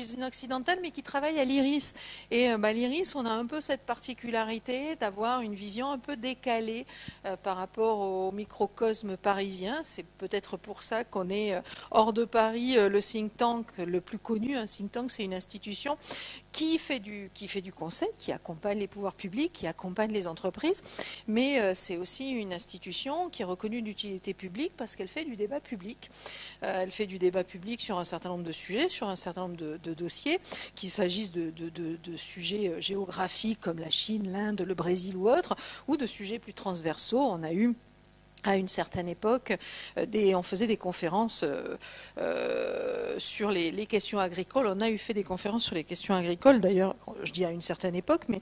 suis une occidentale, mais qui travaille à l'IRIS. Et l'IRIS, on a un peu cette particularité d'avoir une vision un peu décalée par rapport au microcosme parisien. C'est peut-être pour ça qu'on est hors de Paris, le think tank le plus connu. Un think tank, c'est une institution qui fait du conseil, qui accompagne les pouvoirs publics, qui accompagne les entreprises, mais c'est aussi une institution qui est reconnue d'utilité publique parce qu'elle fait du débat public. Elle fait du débat public sur un certain nombre de sujets, sur un certain nombre de dossiers, qu'il s'agisse de sujets géographiques comme la Chine, l'Inde, le Brésil ou autres, ou de sujets plus transversaux. On a eu à une certaine époque, on faisait des conférences sur les questions agricoles. On a fait des conférences sur les questions agricoles. D'ailleurs, je dis à une certaine époque, mais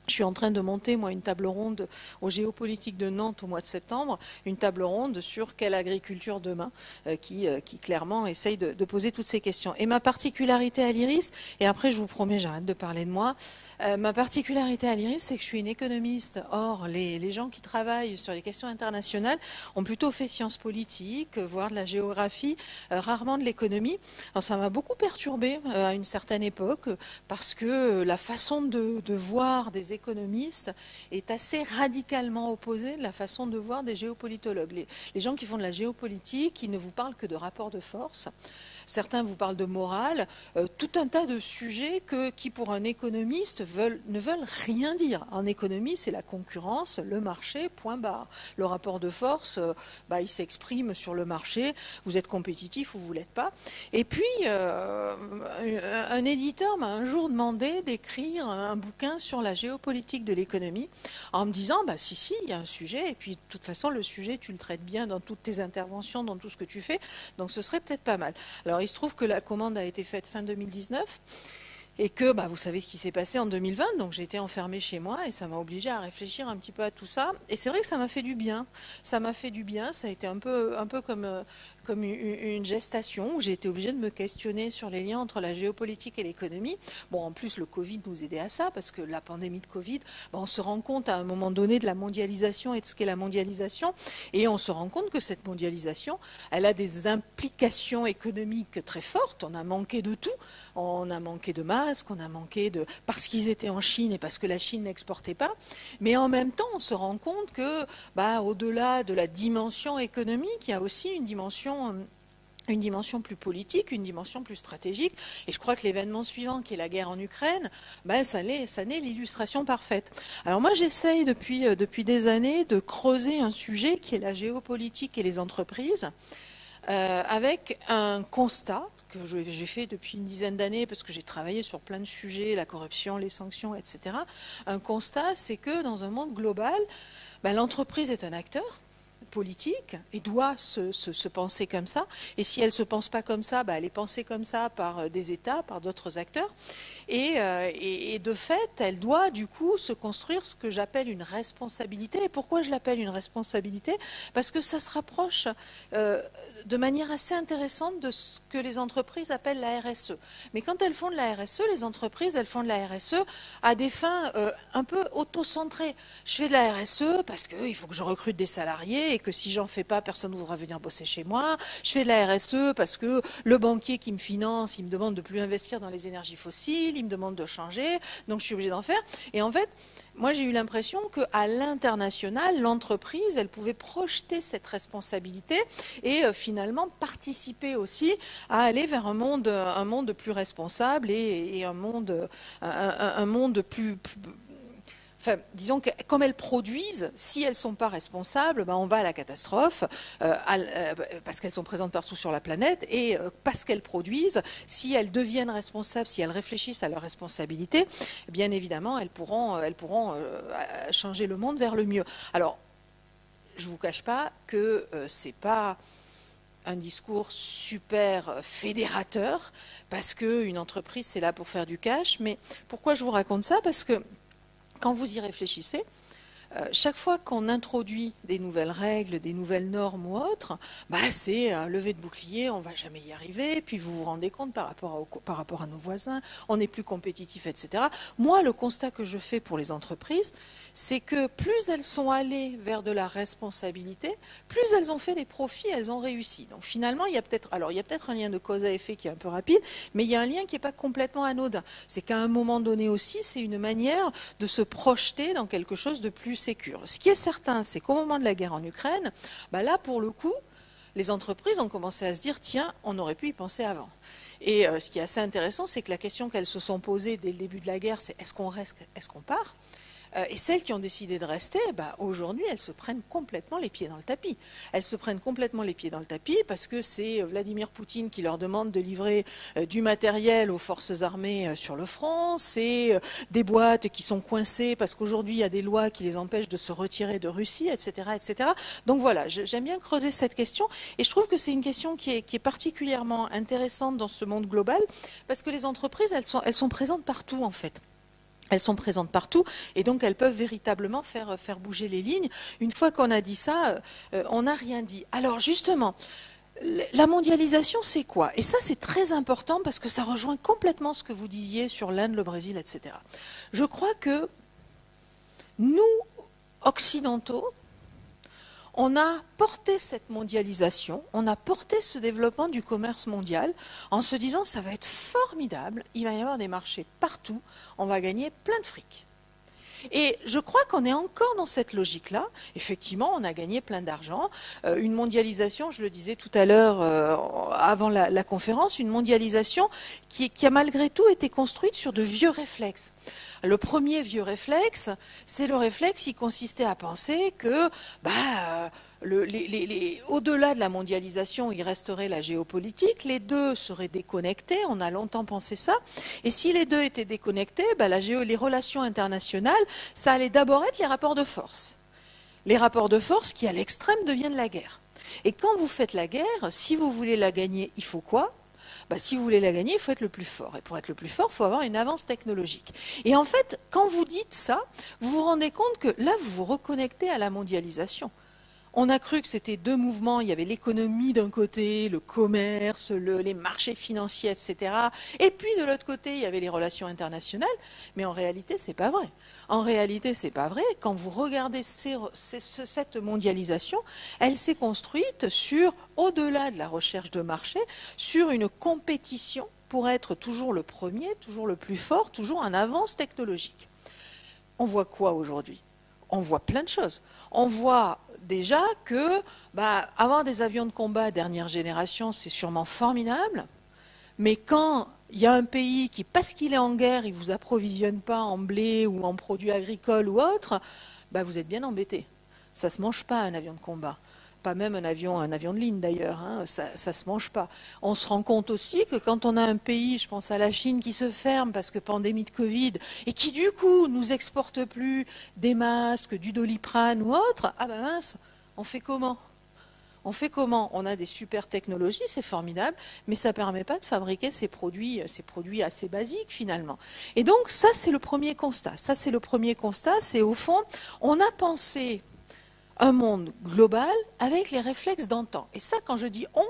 je suis en train de monter, moi, une table ronde au Géopolitique de Nantes au mois de septembre, une table ronde sur quelle agriculture demain, qui clairement essaye de poser toutes ces questions. Et ma particularité à l'IRIS, et après je vous promets, j'arrête de parler de moi, ma particularité à l'IRIS, c'est que je suis une économiste. Or, les gens qui travaillent sur les questions internationales ont plutôt fait sciences politiques, voire de la géographie, rarement de l'économie. Alors ça m'a beaucoup perturbée à une certaine époque, parce que la façon de voir des économistes est assez radicalement opposée de la façon de voir des géopolitologues. Les gens qui font de la géopolitique, ils ne vous parlent que de rapports de force. Certains vous parlent de morale, tout un tas de sujets qui, pour un économiste, ne veulent rien dire. En économie, c'est la concurrence, le marché, point barre. Le rapport de force, il s'exprime sur le marché, vous êtes compétitif ou vous ne l'êtes pas. Et puis, un éditeur m'a un jour demandé d'écrire un bouquin sur la géopolitique de l'économie, en me disant, si, il y a un sujet, et puis de toute façon, le sujet, tu le traites bien dans toutes tes interventions, dans tout ce que tu fais, donc ce serait peut-être pas mal. Alors, il se trouve que la commande a été faite fin 2019 et que vous savez ce qui s'est passé en 2020, donc j'ai été enfermée chez moi et ça m'a obligée à réfléchir un petit peu à tout ça. Et c'est vrai que ça m'a fait du bien. Ça m'a fait du bien, ça a été un peu comme une gestation où j'ai été obligée de me questionner sur les liens entre la géopolitique et l'économie. Bon, en plus, le Covid nous aidait à ça parce que la pandémie de Covid, on se rend compte à un moment donné de la mondialisation et de ce qu'est la mondialisation. Et on se rend compte que cette mondialisation, elle a des implications économiques très fortes. On a manqué de tout. On a manqué de masques, on a manqué de... parce qu'ils étaient en Chine et parce que la Chine n'exportait pas. Mais en même temps, on se rend compte que, au-delà de la dimension économique, il y a aussi une dimension plus politique, une dimension plus stratégique. Et je crois que l'événement suivant, qui est la guerre en Ukraine, ça n'est l'illustration parfaite. Alors moi, j'essaye depuis des années de creuser un sujet qui est la géopolitique et les entreprises, avec un constat que j'ai fait depuis une dizaine d'années, parce que j'ai travaillé sur plein de sujets, la corruption, les sanctions, etc. Un constat, c'est que dans un monde global, l'entreprise est un acteur politique et doit se penser comme ça. Et si elle ne se pense pas comme ça, elle est pensée comme ça par des États, par d'autres acteurs. Et de fait, elle doit du coup se construire ce que j'appelle une responsabilité. Et pourquoi je l'appelle une responsabilité? Parce que ça se rapproche de manière assez intéressante de ce que les entreprises appellent la RSE. Mais quand elles font de la RSE, les entreprises, elles font de la RSE à des fins un peu auto-centrées. Je fais de la RSE parce qu'il faut que je recrute des salariés et que si j'en fais pas, personne ne voudra venir bosser chez moi. Je fais de la RSE parce que le banquier qui me finance, il me demande de plus investir dans les énergies fossiles, il me demande de changer, donc je suis obligée d'en faire. Et en fait, moi j'ai eu l'impression qu'à l'international, l'entreprise, elle pouvait projeter cette responsabilité et finalement participer aussi à aller vers un monde plus responsable et un monde plus Enfin, disons que comme elles produisent, si elles ne sont pas responsables, on va à la catastrophe, parce qu'elles sont présentes partout sur la planète, et parce qu'elles produisent, si elles deviennent responsables, si elles réfléchissent à leur responsabilité, bien évidemment, elles pourront changer le monde vers le mieux. Alors, je ne vous cache pas que ce n'est pas un discours super fédérateur, parce qu'une entreprise, c'est là pour faire du cash, mais pourquoi je vous raconte ça? Parce que quand vous y réfléchissez, chaque fois qu'on introduit des nouvelles règles, des nouvelles normes ou autres, c'est un lever de bouclier, on ne va jamais y arriver, puis vous vous rendez compte par rapport à nos voisins, on est plus compétitif, etc. Moi, le constat que je fais pour les entreprises, c'est que plus elles sont allées vers de la responsabilité, plus elles ont fait des profits, elles ont réussi. Donc finalement, il y a peut-être un lien de cause à effet qui est un peu rapide, mais il y a un lien qui n'est pas complètement anodin. C'est qu'à un moment donné aussi, c'est une manière de se projeter dans quelque chose de plus sécure. Ce qui est certain, c'est qu'au moment de la guerre en Ukraine, là, pour le coup, les entreprises ont commencé à se dire, tiens, on aurait pu y penser avant. Et ce qui est assez intéressant, c'est que la question qu'elles se sont posées dès le début de la guerre, c'est est-ce qu'on reste, est-ce qu'on part ? Et celles qui ont décidé de rester, aujourd'hui, elles se prennent complètement les pieds dans le tapis. Elles se prennent complètement les pieds dans le tapis parce que c'est Vladimir Poutine qui leur demande de livrer du matériel aux forces armées sur le front, c'est des boîtes qui sont coincées parce qu'aujourd'hui, il y a des lois qui les empêchent de se retirer de Russie, etc. etc. Donc voilà, j'aime bien creuser cette question et je trouve que c'est une question qui est particulièrement intéressante dans ce monde global parce que les entreprises, elles sont présentes partout en fait. Elles sont présentes partout et donc elles peuvent véritablement faire bouger les lignes. Une fois qu'on a dit ça, on n'a rien dit. Alors justement, la mondialisation, c'est quoi? Et ça, c'est très important parce que ça rejoint complètement ce que vous disiez sur l'Inde, le Brésil, etc. Je crois que nous, occidentaux, on a porté cette mondialisation, on a porté ce développement du commerce mondial en se disant ça va être formidable, il va y avoir des marchés partout, on va gagner plein de fric. Et je crois qu'on est encore dans cette logique-là. Effectivement, on a gagné plein d'argent. Une mondialisation, je le disais tout à l'heure avant la conférence, une mondialisation qui a malgré tout été construite sur de vieux réflexes. Le premier vieux réflexe, c'est le réflexe qui consistait à penser que au-delà de la mondialisation, il resterait la géopolitique, les deux seraient déconnectés, on a longtemps pensé ça, et si les deux étaient déconnectés, les relations internationales, ça allait d'abord être les rapports de force. Les rapports de force qui, à l'extrême, deviennent la guerre. Et quand vous faites la guerre, si vous voulez la gagner, il faut quoi ? Si vous voulez la gagner, il faut être le plus fort. Et pour être le plus fort, il faut avoir une avance technologique. Et en fait, quand vous dites ça, vous vous rendez compte que là, vous vous reconnectez à la mondialisation. On a cru que c'était deux mouvements, il y avait l'économie d'un côté, le commerce, les marchés financiers, etc. Et puis de l'autre côté, il y avait les relations internationales. Mais en réalité, c'est pas vrai. En réalité, c'est pas vrai. Quand vous regardez cette mondialisation, elle s'est construite sur, au-delà de la recherche de marché, sur une compétition pour être toujours le premier, toujours le plus fort, toujours en avance technologique. On voit quoi aujourd'hui ? On voit plein de choses. On voit déjà que avoir des avions de combat dernière génération, c'est sûrement formidable, mais quand il y a un pays qui, parce qu'il est en guerre, il ne vous approvisionne pas en blé ou en produits agricoles ou autres, vous êtes bien embêté. Ça ne se mange pas un avion de combat. Pas même un avion de ligne d'ailleurs, ça ne se mange pas. On se rend compte aussi que quand on a un pays, je pense à la Chine, qui se ferme parce que pandémie de Covid, et qui du coup nous exporte plus des masques, du Doliprane ou autre, mince, on fait comment ? On fait comment ? On a des super technologies, c'est formidable, mais ça ne permet pas de fabriquer ces produits assez basiques finalement. Et donc ça c'est le premier constat. C'est au fond, on a pensé un monde global avec les réflexes d'antan. Et ça, quand je dis on,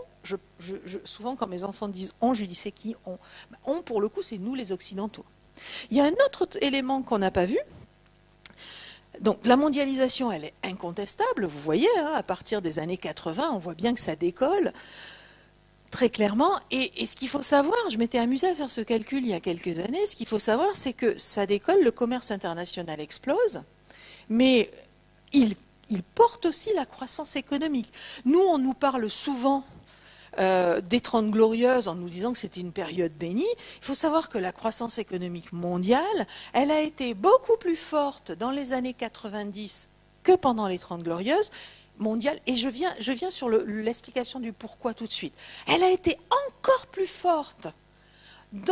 souvent quand mes enfants disent on, je lui dis c'est qui on ? On, pour le coup, c'est nous les Occidentaux. Il y a un autre élément qu'on n'a pas vu. Donc la mondialisation, elle est incontestable, vous voyez, à partir des années 80, on voit bien que ça décolle très clairement. Et ce qu'il faut savoir, je m'étais amusée à faire ce calcul il y a quelques années, ce qu'il faut savoir, c'est que ça décolle, le commerce international explose, mais il porte aussi la croissance économique. Nous, on nous parle souvent des 30 glorieuses en nous disant que c'était une période bénie. Il faut savoir que la croissance économique mondiale, elle a été beaucoup plus forte dans les années 90 que pendant les 30 glorieuses mondiales. Et je viens sur l'explication du pourquoi tout de suite. Elle a été encore plus forte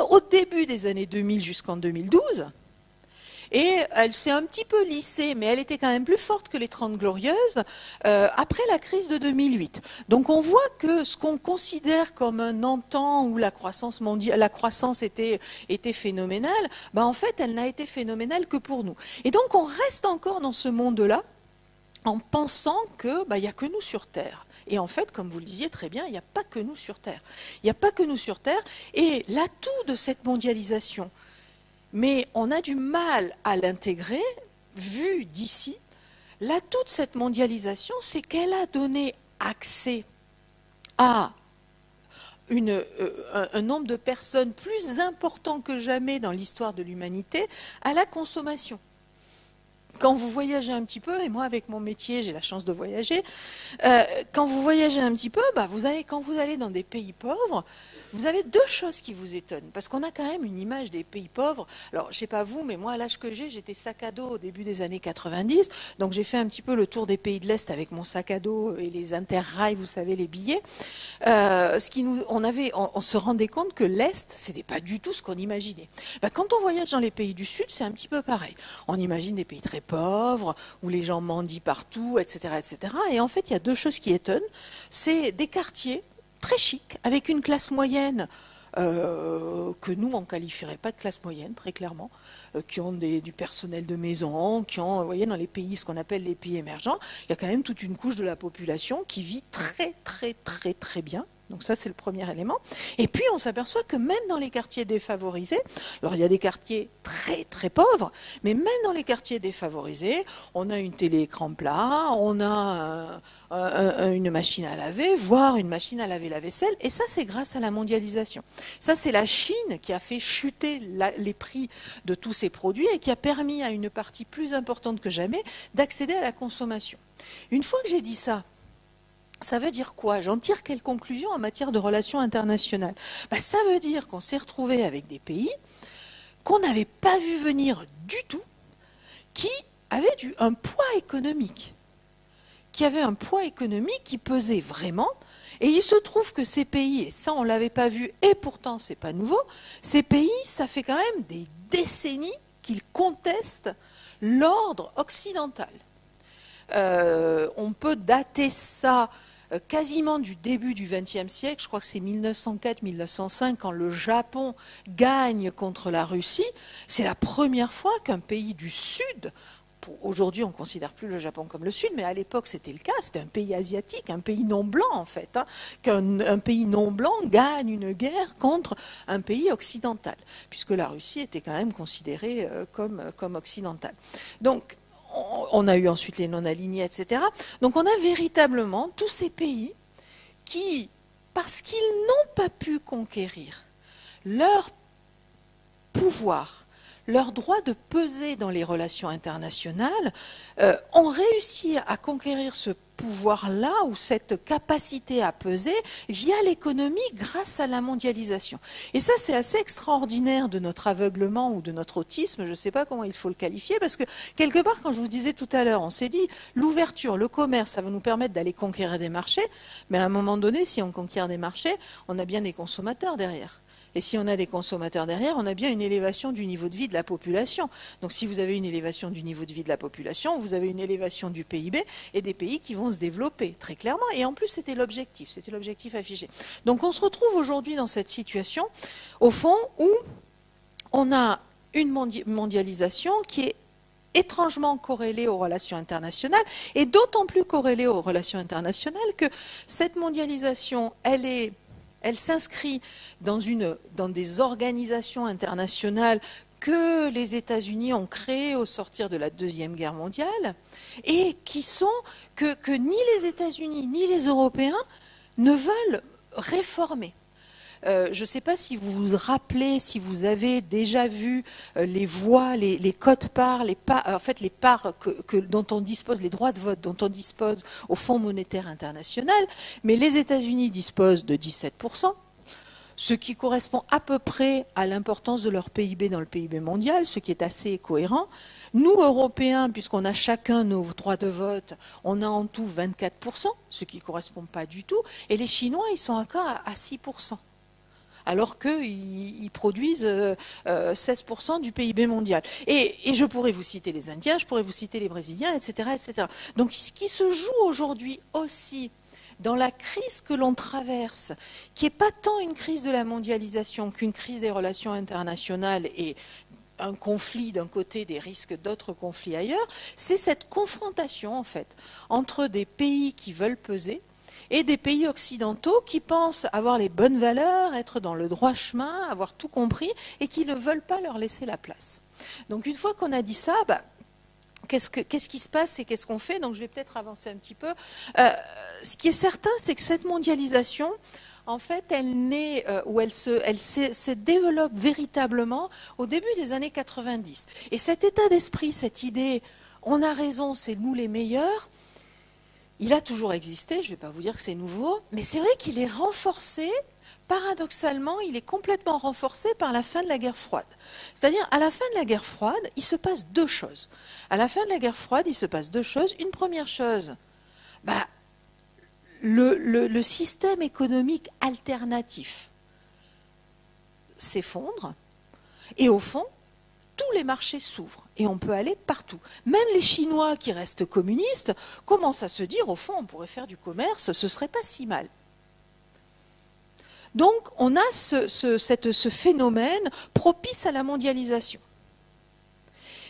au début des années 2000 jusqu'en 2012. Et elle s'est un petit peu lissée, mais elle était quand même plus forte que les 30 Glorieuses après la crise de 2008. Donc on voit que ce qu'on considère comme un antan où la croissance mondiale, la croissance était phénoménale, ben en fait elle n'a été phénoménale que pour nous. Et donc on reste encore dans ce monde-là en pensant que il n'y a que nous sur Terre. Et en fait, comme vous le disiez très bien, il n'y a pas que nous sur Terre. Il n'y a pas que nous sur Terre. Et l'atout de cette mondialisation, mais on a du mal à l'intégrer, vu d'ici, l'atout de cette mondialisation, c'est qu'elle a donné accès à un nombre de personnes plus important que jamais dans l'histoire de l'humanité à la consommation. Quand vous voyagez un petit peu, et moi avec mon métier j'ai la chance de voyager, quand vous voyagez un petit peu, quand vous allez dans des pays pauvres, vous avez deux choses qui vous étonnent, parce qu'on a quand même une image des pays pauvres. Alors je ne sais pas vous, mais moi à l'âge que j'ai, j'étais sac à dos au début des années 90, donc j'ai fait un petit peu le tour des pays de l'Est avec mon sac à dos et les interrails, vous savez, les billets. On se rendait compte que l'Est, c'était pas du tout ce qu'on imaginait. Quand on voyage dans les pays du Sud, c'est un petit peu pareil. On imagine des pays très pauvres, où les gens mendient partout, etc., etc. Et en fait, il y a deux choses qui étonnent. C'est des quartiers très chics, avec une classe moyenne que nous, on ne qualifierait pas de classe moyenne, très clairement, qui ont du personnel de maison, qui ont, vous voyez, dans les pays, ce qu'on appelle les pays émergents, il y a quand même toute une couche de la population qui vit très, très, très, très bien. Donc ça, c'est le premier élément. Et puis, on s'aperçoit que même dans les quartiers défavorisés, alors il y a des quartiers très, très pauvres, mais même dans les quartiers défavorisés, on a une télé-écran plat, on a une machine à laver, voire une machine à laver la vaisselle, et ça, c'est grâce à la mondialisation. Ça, c'est la Chine qui a fait chuter les prix de tous ces produits et qui a permis à une partie plus importante que jamais d'accéder à la consommation. Une fois que j'ai dit ça, ça veut dire quoi? J'en tire quelle conclusion en matière de relations internationales? Ça veut dire qu'on s'est retrouvé avec des pays qu'on n'avait pas vu venir du tout, qui avaient un poids économique, qui pesait vraiment. Et il se trouve que ces pays, et ça on ne l'avait pas vu, et pourtant c'est pas nouveau, ces pays, ça fait quand même des décennies qu'ils contestent l'ordre occidental. On peut dater ça quasiment du début du XXe siècle, je crois que c'est 1904-1905, quand le Japon gagne contre la Russie. C'est la première fois qu'un pays du Sud, aujourd'hui on ne considère plus le Japon comme le Sud, mais à l'époque c'était le cas, c'était un pays asiatique, un pays non blanc en fait, qu'un pays non blanc gagne une guerre contre un pays occidental, puisque la Russie était quand même considérée comme occidentale. Donc, on a eu ensuite les non-alignés, etc. Donc on a véritablement tous ces pays qui, parce qu'ils n'ont pas pu conquérir leur pouvoir, leur droit de peser dans les relations internationales, ont réussi à conquérir ce pouvoir-là ou cette capacité à peser via l'économie grâce à la mondialisation. Et ça, c'est assez extraordinaire de notre aveuglement ou de notre autisme, je ne sais pas comment il faut le qualifier, parce que quelque part, quand je vous disais tout à l'heure, on s'est dit, l'ouverture, le commerce, ça va nous permettre d'aller conquérir des marchés, mais à un moment donné, si on conquiert des marchés, on a bien des consommateurs derrière. Et si on a des consommateurs derrière, on a bien une élévation du niveau de vie de la population. Donc si vous avez une élévation du niveau de vie de la population, vous avez une élévation du PIB et des pays qui vont se développer, très clairement. Et en plus, c'était l'objectif affiché. Donc on se retrouve aujourd'hui dans cette situation, au fond, où on a une mondialisation qui est étrangement corrélée aux relations internationales, et d'autant plus corrélée aux relations internationales que cette mondialisation, elle s'inscrit dans des organisations internationales que les États-Unis ont créées au sortir de la Deuxième Guerre mondiale et qui sont que ni les États-Unis ni les Européens ne veulent réformer. Je ne sais pas si vous vous rappelez, si vous avez déjà vu les voix, les quotes-parts, en fait les parts dont on dispose, les droits de vote dont on dispose au Fonds monétaire international, mais les États-Unis disposent de 17%, ce qui correspond à peu près à l'importance de leur PIB dans le PIB mondial, ce qui est assez cohérent. Nous, Européens, puisqu'on a chacun nos droits de vote, on a en tout 24%, ce qui ne correspond pas du tout, et les Chinois, ils sont encore à 6%. alors qu'ils produisent 16% du PIB mondial. Et je pourrais vous citer les Indiens, je pourrais vous citer les Brésiliens, etc., etc. Donc ce qui se joue aujourd'hui aussi dans la crise que l'on traverse, qui n'est pas tant une crise de la mondialisation qu'une crise des relations internationales et un conflit d'un côté, des risques d'autres conflits ailleurs, c'est cette confrontation en fait entre des pays qui veulent peser et des pays occidentaux qui pensent avoir les bonnes valeurs, être dans le droit chemin, avoir tout compris et qui ne veulent pas leur laisser la place. Donc une fois qu'on a dit ça, qu'est-ce qui se passe et qu'est-ce qu'on fait? Donc je vais peut-être avancer un petit peu. Ce qui est certain, c'est que cette mondialisation, en fait, elle naît ou elle se développe véritablement au début des années 90. Et cet état d'esprit, cette idée, on a raison, c'est nous les meilleurs, il a toujours existé, je ne vais pas vous dire que c'est nouveau, mais c'est vrai qu'il est renforcé, paradoxalement, il est complètement renforcé par la fin de la guerre froide. C'est-à-dire, à la fin de la guerre froide, il se passe deux choses. À la fin de la guerre froide, il se passe deux choses. Une première chose, le système économique alternatif s'effondre, et au fond, tous les marchés s'ouvrent et on peut aller partout. Même les Chinois qui restent communistes commencent à se dire, au fond, on pourrait faire du commerce, ce ne serait pas si mal. Donc, on a ce phénomène propice à la mondialisation.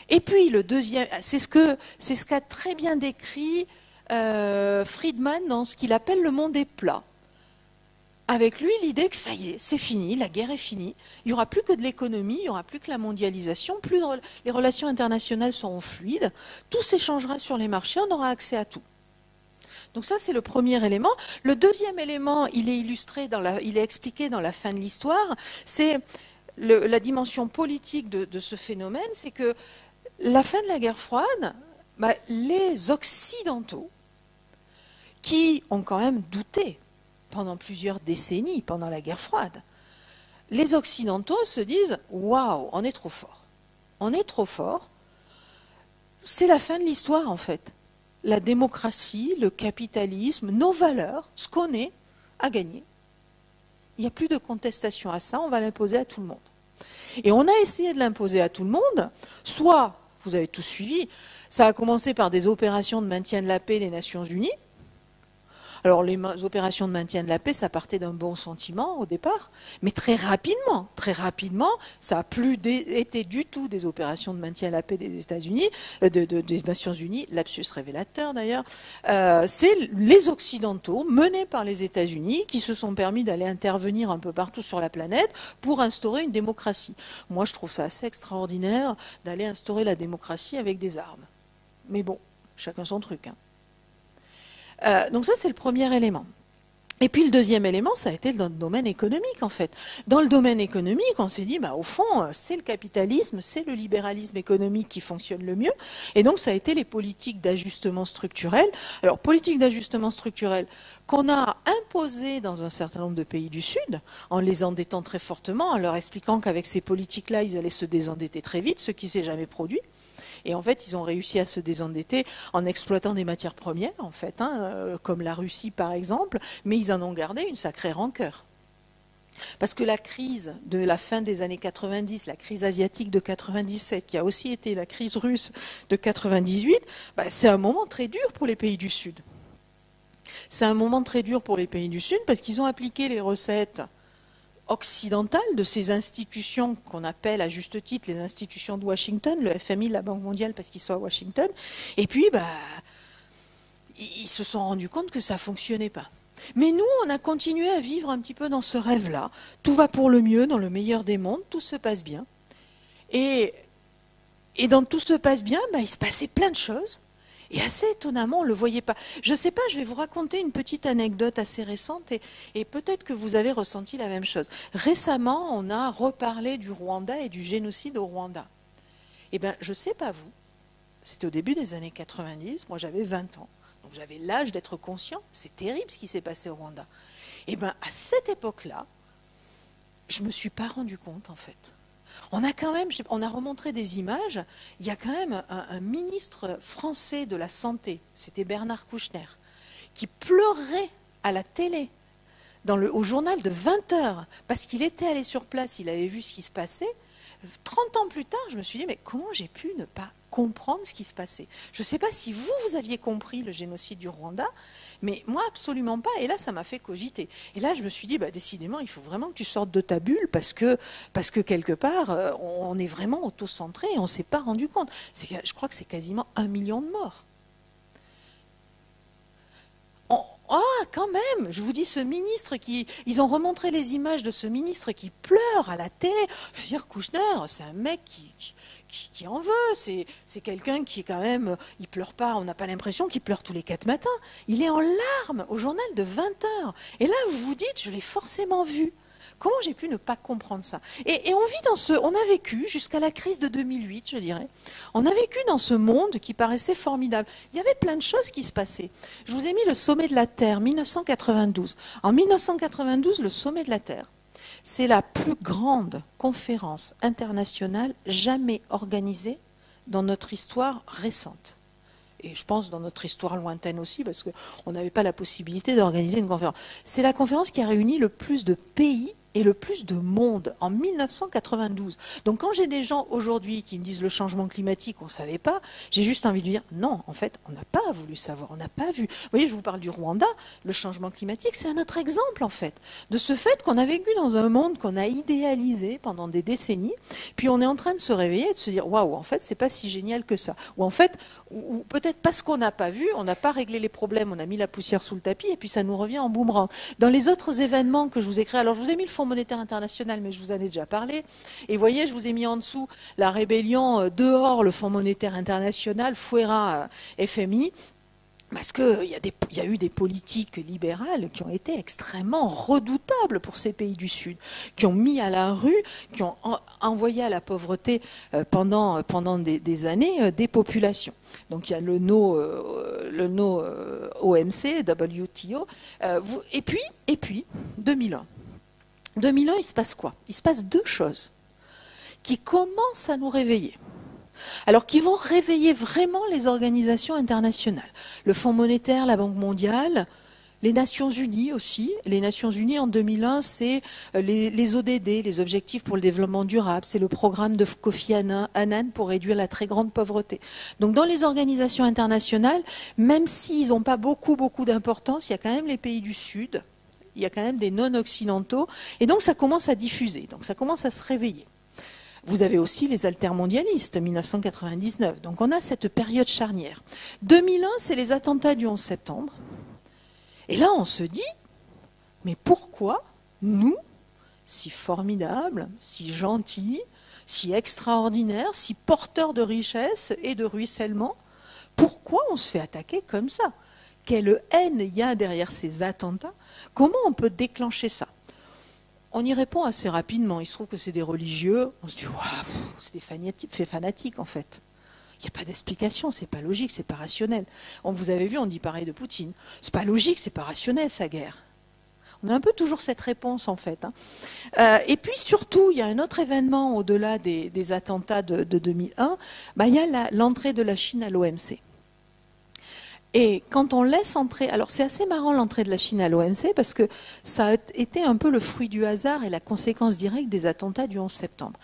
Et puis, le deuxième, c'est ce qu'a très bien décrit Friedman dans ce qu'il appelle le monde est plat. Avec lui, l'idée que ça y est, c'est fini, la guerre est finie, il n'y aura plus que de l'économie, il n'y aura plus que la mondialisation, les relations internationales seront fluides, tout s'échangera sur les marchés, on aura accès à tout. Donc ça, c'est le premier élément. Le deuxième élément, il est expliqué dans la fin de l'histoire, c'est la dimension politique de ce phénomène, c'est que la fin de la guerre froide, les Occidentaux, qui ont quand même douté pendant plusieurs décennies, pendant la guerre froide, les Occidentaux se disent « Waouh, on est trop fort. On est trop fort. » C'est la fin de l'histoire, en fait. La démocratie, le capitalisme, nos valeurs, ce qu'on est, a gagné. Il n'y a plus de contestation à ça, on va l'imposer à tout le monde. Et on a essayé de l'imposer à tout le monde, soit, vous avez tous suivi, ça a commencé par des opérations de maintien de la paix des Nations Unies. Alors les opérations de maintien de la paix, ça partait d'un bon sentiment au départ, mais très rapidement, ça n'a plus été du tout des opérations de maintien de la paix des États-Unis, des Nations Unies, lapsus révélateur d'ailleurs. C'est les Occidentaux, menés par les États-Unis, qui se sont permis d'aller intervenir un peu partout sur la planète pour instaurer une démocratie. Moi, je trouve ça assez extraordinaire d'aller instaurer la démocratie avec des armes. Mais bon, chacun son truc, hein. Donc ça, c'est le premier élément. Et puis le deuxième élément, ça a été dans le domaine économique, en fait. Dans le domaine économique, on s'est dit, au fond, c'est le capitalisme, c'est le libéralisme économique qui fonctionne le mieux. Et donc, ça a été les politiques d'ajustement structurel. Alors, politique d'ajustement structurel qu'on a imposées dans un certain nombre de pays du Sud, en les endettant très fortement, en leur expliquant qu'avec ces politiques-là, ils allaient se désendetter très vite, ce qui ne s'est jamais produit. Et en fait, ils ont réussi à se désendetter en exploitant des matières premières, en fait, comme la Russie par exemple, mais ils en ont gardé une sacrée rancœur. Parce que la crise de la fin des années 90, la crise asiatique de 97, qui a aussi été la crise russe de 98, c'est un moment très dur pour les pays du Sud. C'est un moment très dur pour les pays du Sud parce qu'ils ont appliqué les recettes occidentale de ces institutions qu'on appelle à juste titre les institutions de Washington, le FMI, la Banque mondiale parce qu'ils sont à Washington, et puis ils se sont rendus compte que ça ne fonctionnait pas. Mais nous, on a continué à vivre un petit peu dans ce rêve-là. Tout va pour le mieux, dans le meilleur des mondes, tout se passe bien. Et dans tout se passe bien, il se passait plein de choses. Et assez étonnamment, on ne le voyait pas. Je ne sais pas, je vais vous raconter une petite anecdote assez récente et peut-être que vous avez ressenti la même chose. Récemment, on a reparlé du Rwanda et du génocide au Rwanda. Eh bien, je ne sais pas vous, c'était au début des années 90, moi j'avais 20 ans, donc j'avais l'âge d'être conscient, c'est terrible ce qui s'est passé au Rwanda. Eh bien, à cette époque-là, je ne me suis pas rendu compte en fait. On a remontré des images, il y a quand même un ministre français de la Santé, c'était Bernard Kouchner, qui pleurait à la télé au journal de 20 heures, parce qu'il était allé sur place, il avait vu ce qui se passait. 30 ans plus tard, je me suis dit, mais comment j'ai pu ne pas comprendre ce qui se passait? Je ne sais pas si vous aviez compris le génocide du Rwanda, mais moi, absolument pas. Et là, ça m'a fait cogiter. Et là, je me suis dit, bah, décidément, il faut vraiment que tu sortes de ta bulle parce que quelque part, on est vraiment auto-centré et on ne s'est pas rendu compte. Je crois que c'est quasiment 1 million de morts. Quand même, je vous dis, ce ministre ils ont remontré les images de ce ministre qui pleure à la télé. Je veux dire, Kouchner, c'est un mec qui en veut. C'est quelqu'un qui est quand même, il pleure pas, on n'a pas l'impression qu'il pleure tous les 4 matins. Il est en larmes au journal de 20 heures. Et là, vous vous dites, je l'ai forcément vu. Comment j'ai pu ne pas comprendre ça? Et on vit on a vécu jusqu'à la crise de 2008, je dirais. On a vécu dans ce monde qui paraissait formidable. Il y avait plein de choses qui se passaient. Je vous ai mis le sommet de la Terre, 1992. En 1992, le sommet de la Terre, c'est la plus grande conférence internationale jamais organisée dans notre histoire récente. Et je pense dans notre histoire lointaine aussi, parce qu'on n'avait pas la possibilité d'organiser une conférence. C'est la conférence qui a réuni le plus de pays et le plus de monde en 1992. Donc quand j'ai des gens aujourd'hui qui me disent le changement climatique, on ne savait pas, j'ai juste envie de dire non, en fait, on n'a pas voulu savoir, on n'a pas vu. Vous voyez, je vous parle du Rwanda, le changement climatique, c'est un autre exemple en fait, de ce fait qu'on a vécu dans un monde qu'on a idéalisé pendant des décennies, puis on est en train de se réveiller et de se dire waouh, en fait, c'est pas si génial que ça. Ou en fait, ou peut-être parce qu'on n'a pas vu, on n'a pas réglé les problèmes, on a mis la poussière sous le tapis et puis ça nous revient en boomerang. Dans les autres événements que je vous ai créés, alors je vous ai mis le Fonds monétaire international, mais je vous en ai déjà parlé. Et vous voyez, je vous ai mis en dessous la rébellion dehors le Fonds monétaire international, Fouera FMI. Parce qu'il y a eu des politiques libérales qui ont été extrêmement redoutables pour ces pays du Sud, qui ont mis à la rue, qui ont envoyé à la pauvreté pendant des années des populations. Donc il y a le no OMC, WTO, et puis 2001. 2001, il se passe quoi? Il se passe 2 choses qui commencent à nous réveiller. Alors, qui vont réveiller vraiment les organisations internationales. Le Fonds monétaire, la Banque mondiale, les Nations unies aussi. Les Nations unies, en 2001, c'est les ODD, les Objectifs pour le développement durable. C'est le programme de Kofi Annan pour réduire la très grande pauvreté. Donc, dans les organisations internationales, même s'ils n'ont pas beaucoup d'importance, il y a quand même les pays du Sud, il y a quand même des non-occidentaux, et donc ça commence à diffuser, donc ça commence à se réveiller. Vous avez aussi les altermondialistes, 1999. Donc on a cette période charnière. 2001, c'est les attentats du 11 septembre. Et là, on se dit, mais pourquoi nous, si formidables, si gentils, si extraordinaires, si porteurs de richesse et de ruissellement, pourquoi on se fait attaquer comme ça? Quelle haine il y a derrière ces attentats? Comment on peut déclencher ça? On y répond assez rapidement. Il se trouve que c'est des religieux. On se dit, waouh, c'est des fanatiques en fait. Il n'y a pas d'explication, c'est pas logique, c'est pas rationnel. Vous avez vu, on dit pareil de Poutine. C'est pas logique, c'est pas rationnel sa guerre. On a un peu toujours cette réponse en fait. Et puis surtout, il y a un autre événement au-delà des attentats de 2001. Il y a l'entrée de la Chine à l'OMC. Et quand on laisse entrer, alors c'est assez marrant l'entrée de la Chine à l'OMC parce que ça a été un peu le fruit du hasard et la conséquence directe des attentats du 11 septembre.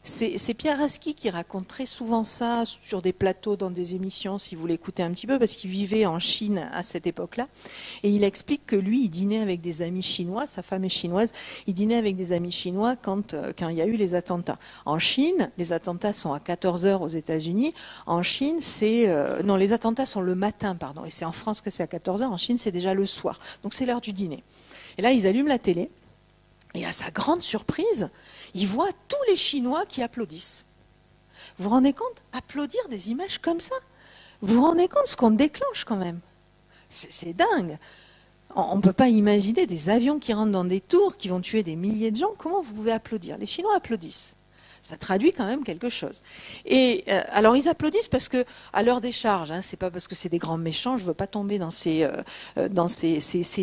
C'est Pierre Aski qui raconte très souvent ça sur des plateaux, dans des émissions, si vous l'écoutez un petit peu, parce qu'il vivait en Chine à cette époque-là. Et il explique que lui, il dînait avec des amis chinois, sa femme est chinoise, il dînait avec des amis chinois quand il y a eu les attentats. En Chine, les attentats sont à 14 heures aux États-Unis. En Chine, non, les attentats sont le matin, pardon. Et c'est en France que c'est à 14 heures. En Chine, c'est déjà le soir. Donc c'est l'heure du dîner. Et là, ils allument la télé. Et à sa grande surprise, il voit tous les Chinois qui applaudissent. Vous vous rendez compte? Applaudir des images comme ça? Vous vous rendez compte ce qu'on déclenche quand même? C'est dingue. On ne peut pas imaginer des avions qui rentrent dans des tours, qui vont tuer des milliers de gens. Comment vous pouvez applaudir? Les Chinois applaudissent. Ça traduit quand même quelque chose. Et alors ils applaudissent parce que à l'heure des charges, c'est pas parce que c'est des grands méchants. Je veux pas tomber dans ces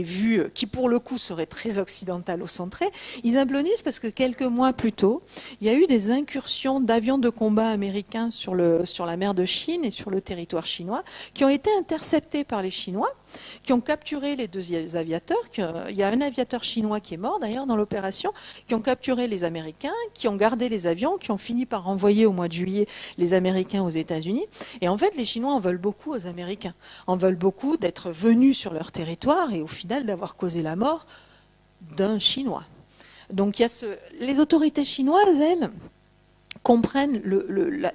vues qui pour le coup seraient très occidentalo-centrées. Ils applaudissent parce que quelques mois plus tôt, il y a eu des incursions d'avions de combat américains sur la mer de Chine et sur le territoire chinois qui ont été interceptés par les Chinois. qui ont capturé les deux aviateurs. Il y a un aviateur chinois qui est mort d'ailleurs dans l'opération, qui ont capturé les Américains, qui ont gardé les avions, qui ont fini par renvoyer au mois de juillet les Américains aux États-Unis. Et en fait, les Chinois en veulent beaucoup aux Américains, en veulent beaucoup d'être venus sur leur territoire et au final d'avoir causé la mort d'un Chinois. Donc il y a les autorités chinoises, elles, comprennent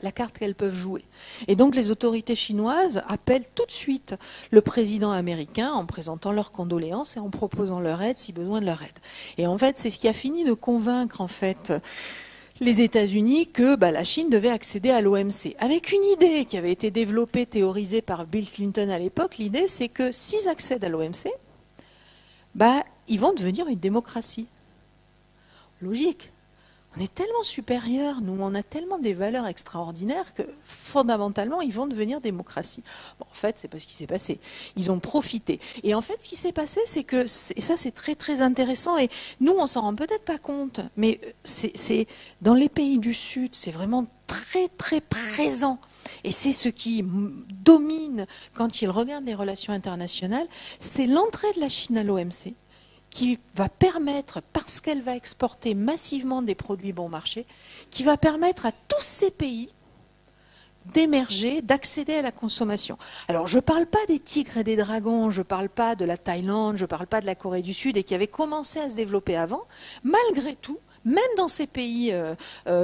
la carte qu'elles peuvent jouer. Et donc les autorités chinoises appellent tout de suite le président américain en présentant leurs condoléances et en proposant leur aide si besoin de leur aide. Et en fait, c'est ce qui a fini de convaincre en fait les États-Unis que la Chine devait accéder à l'OMC. Avec une idée qui avait été développée, théorisée par Bill Clinton à l'époque, l'idée c'est que s'ils accèdent à l'OMC, ils vont devenir une démocratie. Logique. On est tellement supérieurs, nous, on a tellement des valeurs extraordinaires que fondamentalement, ils vont devenir démocratie. Bon, en fait, c'est pas ce qui s'est passé. Ils ont profité. Et en fait, ce qui s'est passé, c'est que, et ça c'est très très intéressant, et nous, on s'en rend peut-être pas compte, mais c'est dans les pays du Sud, c'est vraiment très très présent. Et c'est ce qui domine quand ils regardent les relations internationales, c'est l'entrée de la Chine à l'OMC, qui va permettre, parce qu'elle va exporter massivement des produits bon marché, qui va permettre à tous ces pays d'émerger, d'accéder à la consommation. Alors, je ne parle pas des tigres et des dragons, je ne parle pas de la Thaïlande, je ne parle pas de la Corée du Sud, et qui avaient commencé à se développer avant. Malgré tout, même dans ces pays,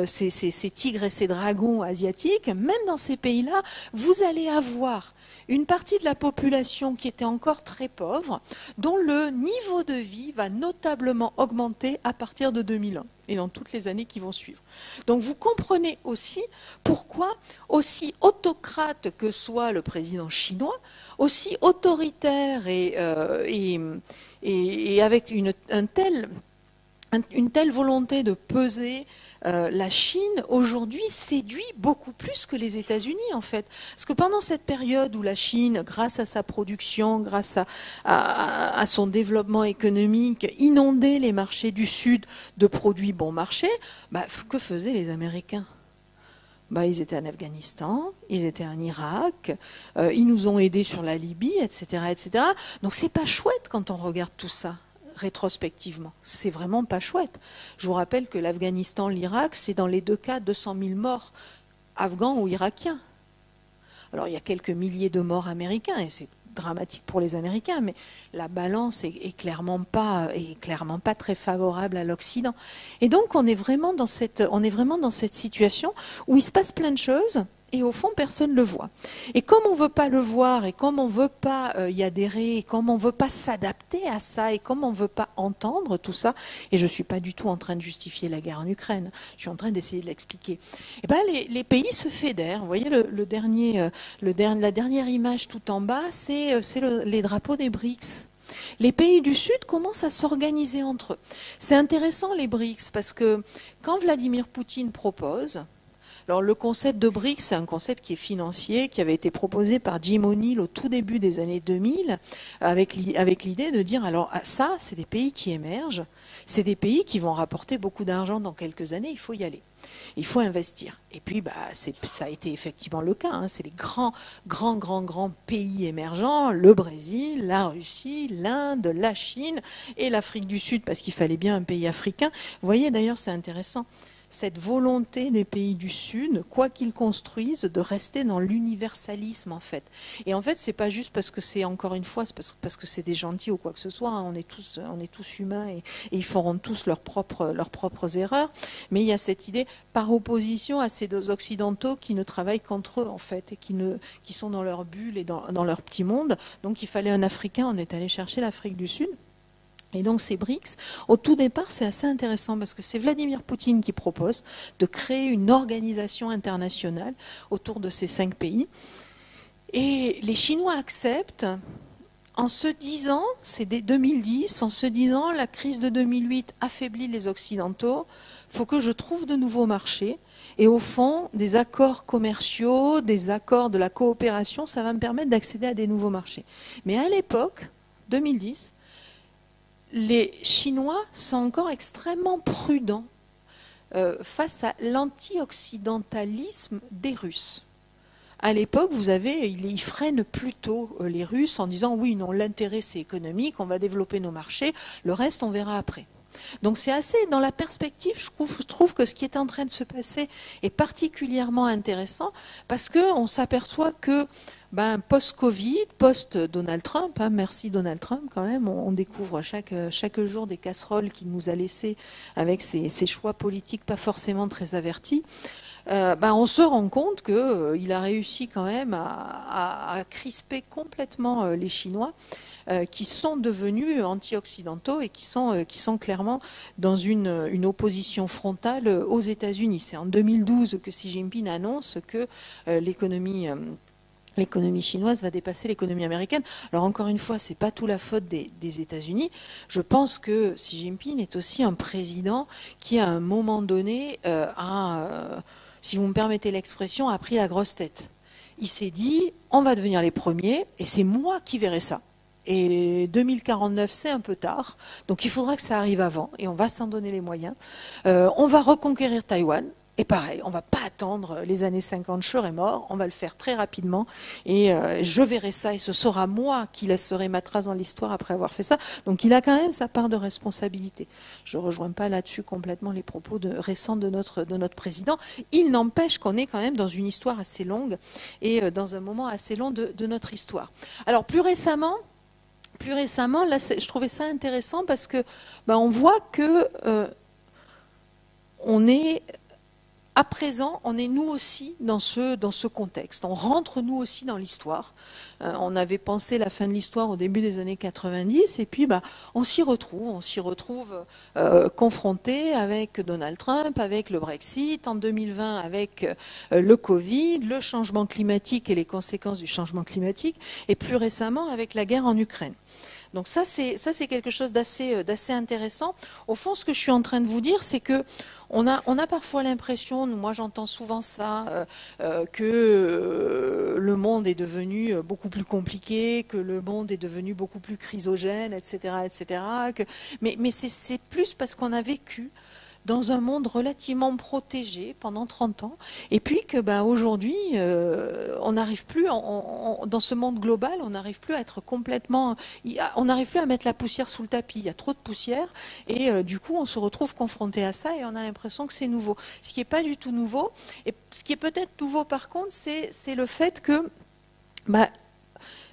ces tigres et ces dragons asiatiques, même dans ces pays-là, vous allez avoir une partie de la population qui était encore très pauvre, dont le niveau de vie va notablement augmenter à partir de 2001 et dans toutes les années qui vont suivre. Donc vous comprenez aussi pourquoi, aussi autocrate que soit le président chinois, aussi autoritaire et avec une telle volonté de peser, la Chine aujourd'hui séduit beaucoup plus que les États-Unis en fait. Parce que pendant cette période où la Chine, grâce à sa production, grâce à son développement économique, inondait les marchés du Sud de produits bon marché, que faisaient les Américains ? Ils étaient en Afghanistan, ils étaient en Irak, ils nous ont aidés sur la Libye, etc., etc. Donc c'est pas chouette quand on regarde tout ça rétrospectivement. C'est vraiment pas chouette. Je vous rappelle que l'Afghanistan, l'Irak, c'est dans les deux cas 200 000 morts afghans ou irakiens. Alors il y a quelques milliers de morts américains et c'est dramatique pour les Américains, mais la balance est clairement pas très favorable à l'Occident. Et donc on est vraiment dans cette situation où il se passe plein de choses. Et au fond, personne ne le voit. Et comme on ne veut pas le voir, et comme on ne veut pas y adhérer, et comme on ne veut pas s'adapter à ça, et comme on ne veut pas entendre tout ça, et je ne suis pas du tout en train de justifier la guerre en Ukraine, je suis en train d'essayer de l'expliquer, les pays se fédèrent. Vous voyez la dernière image tout en bas, c'est les drapeaux des BRICS. Les pays du Sud commencent à s'organiser entre eux. C'est intéressant les BRICS, parce que quand Vladimir Poutine propose... Alors le concept de BRICS, c'est un concept qui est financier, qui avait été proposé par Jim O'Neill au tout début des années 2000, avec l'idée de dire, alors ça, c'est des pays qui émergent, c'est des pays qui vont rapporter beaucoup d'argent dans quelques années, il faut y aller. Il faut investir. Et puis, ça a été effectivement le cas. Hein. C'est les grands pays émergents, le Brésil, la Russie, l'Inde, la Chine et l'Afrique du Sud, parce qu'il fallait bien un pays africain. Vous voyez, d'ailleurs, c'est intéressant. Cette volonté des pays du Sud, quoi qu'ils construisent, de rester dans l'universalisme en fait. Et en fait, c'est pas juste parce que c'est, encore une fois, parce que c'est des gentils ou quoi que ce soit, hein. On est tous humains et ils feront tous leurs propres erreurs. Mais il y a cette idée, par opposition à ces deux occidentaux qui ne travaillent qu'entre eux en fait, et qui sont dans leur bulle et dans leur petit monde. Donc il fallait un Africain, on est allé chercher l'Afrique du Sud. Et donc ces BRICS, au tout départ, c'est assez intéressant parce que c'est Vladimir Poutine qui propose de créer une organisation internationale autour de ces 5 pays. Et les Chinois acceptent en se disant, c'est dès 2010, en se disant la crise de 2008 affaiblit les Occidentaux, il faut que je trouve de nouveaux marchés. Et au fond, des accords commerciaux, des accords de la coopération, ça va me permettre d'accéder à des nouveaux marchés. Mais à l'époque, 2010, les Chinois sont encore extrêmement prudents face à l'anti-occidentalisme des Russes. À l'époque, ils freinent plutôt les Russes en disant oui, non, l'intérêt c'est économique, on va développer nos marchés, le reste on verra après. Donc c'est assez, dans la perspective, je trouve que ce qui est en train de se passer est particulièrement intéressant parce qu'on s'aperçoit que post-Covid, post-Donald Trump, merci Donald Trump quand même, on découvre chaque jour des casseroles qu'il nous a laissées avec ses choix politiques pas forcément très avertis. On se rend compte qu'il a réussi quand même à crisper complètement les Chinois qui sont devenus anti-occidentaux et qui sont clairement dans une opposition frontale aux États-Unis. C'est en 2012 que Xi Jinping annonce que l'économie chinoise va dépasser l'économie américaine. Alors encore une fois, c'est pas tout la faute des États-Unis. Je pense que Xi Jinping est aussi un président qui, à un moment donné, si vous me permettez l'expression, a pris la grosse tête. Il s'est dit, on va devenir les premiers, et c'est moi qui verrai ça. Et 2049, c'est un peu tard, donc il faudra que ça arrive avant, et on va s'en donner les moyens. On va reconquérir Taïwan, et pareil, on ne va pas attendre les années 50, je serai mort, on va le faire très rapidement, et je verrai ça, et ce sera moi qui laisserai ma trace dans l'histoire après avoir fait ça. Donc il a quand même sa part de responsabilité. Je ne rejoins pas là-dessus complètement les propos récents de notre président. Il n'empêche qu'on est quand même dans une histoire assez longue, et dans un moment assez long de notre histoire. Alors plus récemment, là, je trouvais ça intéressant parce que on voit que on est à présent, on est nous aussi dans ce contexte. On rentre nous aussi dans l'histoire. On avait pensé la fin de l'histoire au début des années 90 et puis on s'y retrouve. On s'y retrouve confronté avec Donald Trump, avec le Brexit, en 2020 avec le Covid, le changement climatique et les conséquences du changement climatique et plus récemment avec la guerre en Ukraine. Donc ça c'est quelque chose d'assez intéressant. Au fond, ce que je suis en train de vous dire, c'est que on a parfois l'impression, moi j'entends souvent ça, que le monde est devenu beaucoup plus compliqué, que le monde est devenu beaucoup plus chrysogène, etc., etc. Mais c'est plus parce qu'on a vécu dans un monde relativement protégé pendant 30 ans, et puis que aujourd'hui, on n'arrive plus, dans ce monde global, on n'arrive plus à être complètement, on n'arrive plus à mettre la poussière sous le tapis, il y a trop de poussière, et du coup on se retrouve confronté à ça, et on a l'impression que c'est nouveau. Ce qui n'est pas du tout nouveau, et ce qui est peut-être nouveau par contre, c'est le fait que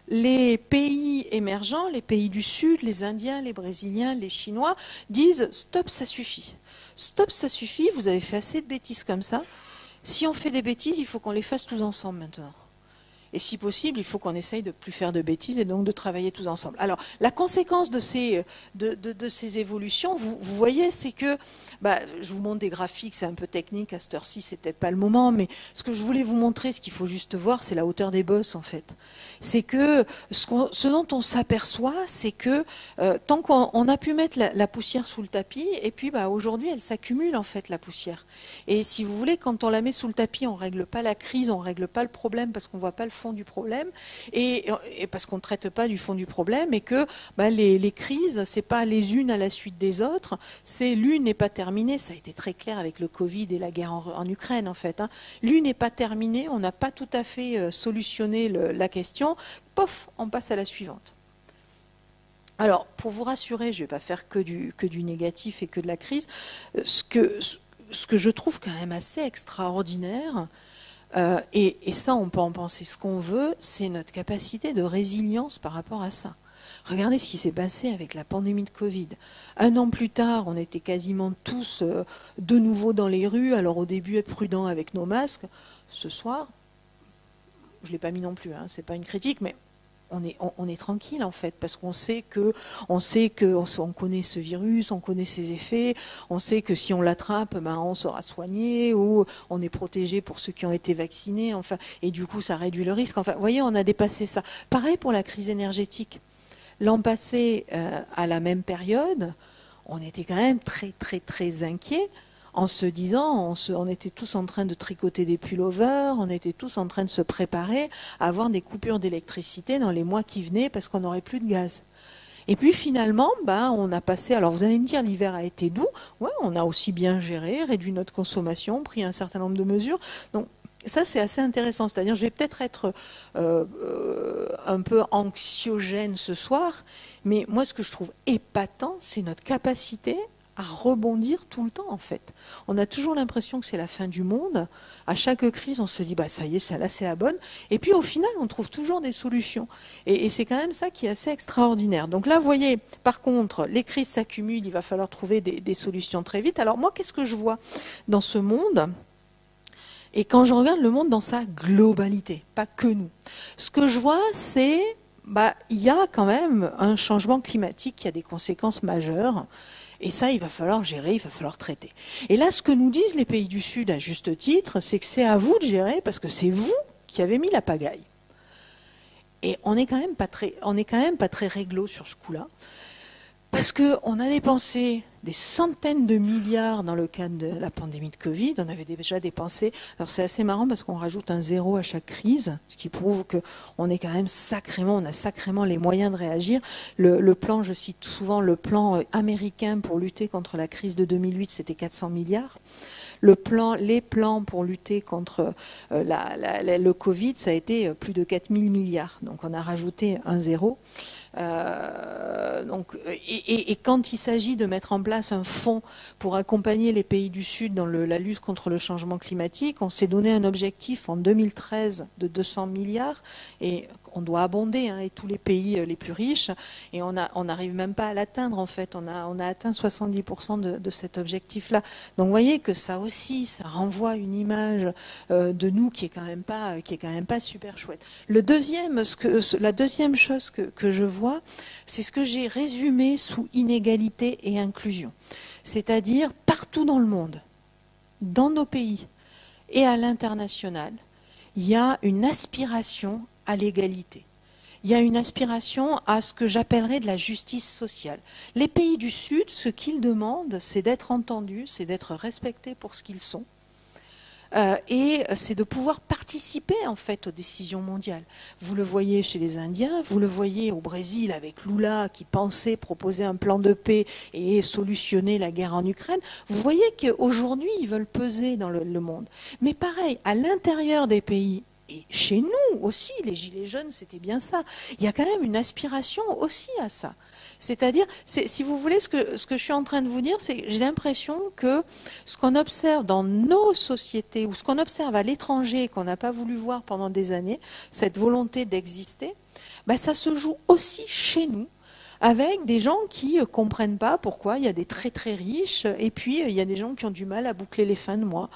les pays émergents, les pays du Sud, les Indiens, les Brésiliens, les Chinois, disent « stop, ça suffit ». Stop, ça suffit, vous avez fait assez de bêtises comme ça. Si on fait des bêtises, il faut qu'on les fasse tous ensemble maintenant. Et si possible, il faut qu'on essaye de ne plus faire de bêtises et donc de travailler tous ensemble. Alors, la conséquence de ces évolutions, vous voyez, c'est que, je vous montre des graphiques, c'est un peu technique, à cette heure-ci, c'est peut-être pas le moment, mais ce que je voulais vous montrer, ce qu'il faut juste voir, c'est la hauteur des bosses, en fait. C'est que ce dont on s'aperçoit, c'est que tant qu'on a pu mettre la poussière sous le tapis, et puis aujourd'hui, elle s'accumule, en fait, la poussière. Et si vous voulez, quand on la met sous le tapis, on ne règle pas la crise, on ne règle pas le problème, parce qu'on ne voit pas le fond du problème, et parce qu'on ne traite pas du fond du problème, et que les crises, c'est pas les unes à la suite des autres, c'est l'une n'est pas terminée, ça a été très clair avec le Covid et la guerre en Ukraine en fait, l'une n'est pas terminée, on n'a pas tout à fait solutionné la question, pof, on passe à la suivante. Alors, pour vous rassurer, je ne vais pas faire que du négatif et que de la crise, ce que je trouve quand même assez extraordinaire, et ça, on peut en penser ce qu'on veut, c'est notre capacité de résilience par rapport à ça. Regardez ce qui s'est passé avec la pandémie de Covid. 1 an plus tard, on était quasiment tous de nouveau dans les rues. Alors au début, être prudent avec nos masques. Ce soir, je ne l'ai pas mis non plus, c'est pas une critique, mais on est tranquille en fait, parce qu'on sait on connaît ce virus, on connaît ses effets, on sait que si on l'attrape, on sera soigné, ou on est protégé pour ceux qui ont été vaccinés, enfin, et du coup ça réduit le risque. Enfin, vous voyez, on a dépassé ça. Pareil pour la crise énergétique. L'an passé, à la même période, on était quand même très très très inquiets, en se disant, on était tous en train de tricoter des pullovers, on était tous en train de se préparer à avoir des coupures d'électricité dans les mois qui venaient parce qu'on n'aurait plus de gaz. Et puis finalement, on a passé, alors vous allez me dire, l'hiver a été doux, ouais, on a aussi bien géré, réduit notre consommation, pris un certain nombre de mesures. Donc Ça, c'est assez intéressant. C'est-à-dire, je vais peut-être être un peu anxiogène ce soir, mais moi, ce que je trouve épatant, c'est notre capacité à rebondir tout le temps, en fait. On a toujours l'impression que c'est la fin du monde. À chaque crise, on se dit, bah ça y est, celle-là, c'est la bonne. Et puis, au final, on trouve toujours des solutions. Et c'est quand même ça qui est assez extraordinaire. Donc là, vous voyez, par contre, les crises s'accumulent, il va falloir trouver des solutions très vite. Alors moi, qu'est-ce que je vois dans ce monde ? Et quand je regarde le monde dans sa globalité, pas que nous, ce que je vois, c'est il y a quand même un changement climatique qui a des conséquences majeures. Et ça, il va falloir gérer, il va falloir traiter. Et là, ce que nous disent les pays du Sud, à juste titre, c'est que c'est à vous de gérer, parce que c'est vous qui avez mis la pagaille. Et on n'est quand même pas très réglo sur ce coup-là. Parce qu'on a dépensé des centaines de milliards dans le cadre de la pandémie de Covid. On avait déjà dépensé. Alors c'est assez marrant parce qu'on rajoute un zéro à chaque crise, ce qui prouve qu'on est quand même on a sacrément les moyens de réagir. Le plan, je cite souvent le plan américain pour lutter contre la crise de 2008, c'était 400 milliards. Les plans pour lutter contre le Covid, ça a été plus de 4000 milliards. Donc on a rajouté un zéro. Et quand il s'agit de mettre en place un fonds pour accompagner les pays du Sud dans la lutte contre le changement climatique, on s'est donné un objectif en 2013 de 200 milliards et on doit abonder, et tous les pays les plus riches, et on n'arrive même pas à l'atteindre en fait, on a atteint 70% de cet objectif-là. Donc vous voyez que ça aussi, ça renvoie une image de nous qui est quand même pas super chouette. La deuxième chose que je vois, c'est ce que j'ai résumé sous inégalité et inclusion. C'est-à-dire partout dans le monde, dans nos pays et à l'international, il y a une aspiration à l'égalité. Il y a une aspiration à ce que j'appellerais de la justice sociale. Les pays du Sud, ce qu'ils demandent, c'est d'être entendus, c'est d'être respectés pour ce qu'ils sont. Et c'est de pouvoir participer en fait aux décisions mondiales. Vous le voyez chez les Indiens, vous le voyez au Brésil avec Lula qui pensait proposer un plan de paix et solutionner la guerre en Ukraine. Vous voyez qu'aujourd'hui ils veulent peser dans le monde. Mais pareil, à l'intérieur des pays, et chez nous aussi, les Gilets jaunes, c'était bien ça. Il y a quand même une aspiration aussi à ça. C'est-à-dire, si vous voulez, ce que je suis en train de vous dire, c'est que j'ai l'impression que ce qu'on observe dans nos sociétés, ou ce qu'on observe à l'étranger, qu'on n'a pas voulu voir pendant des années, cette volonté d'exister, ça se joue aussi chez nous, avec des gens qui ne comprennent pas pourquoi il y a des très très riches, et puis il y a des gens qui ont du mal à boucler les fins de mois,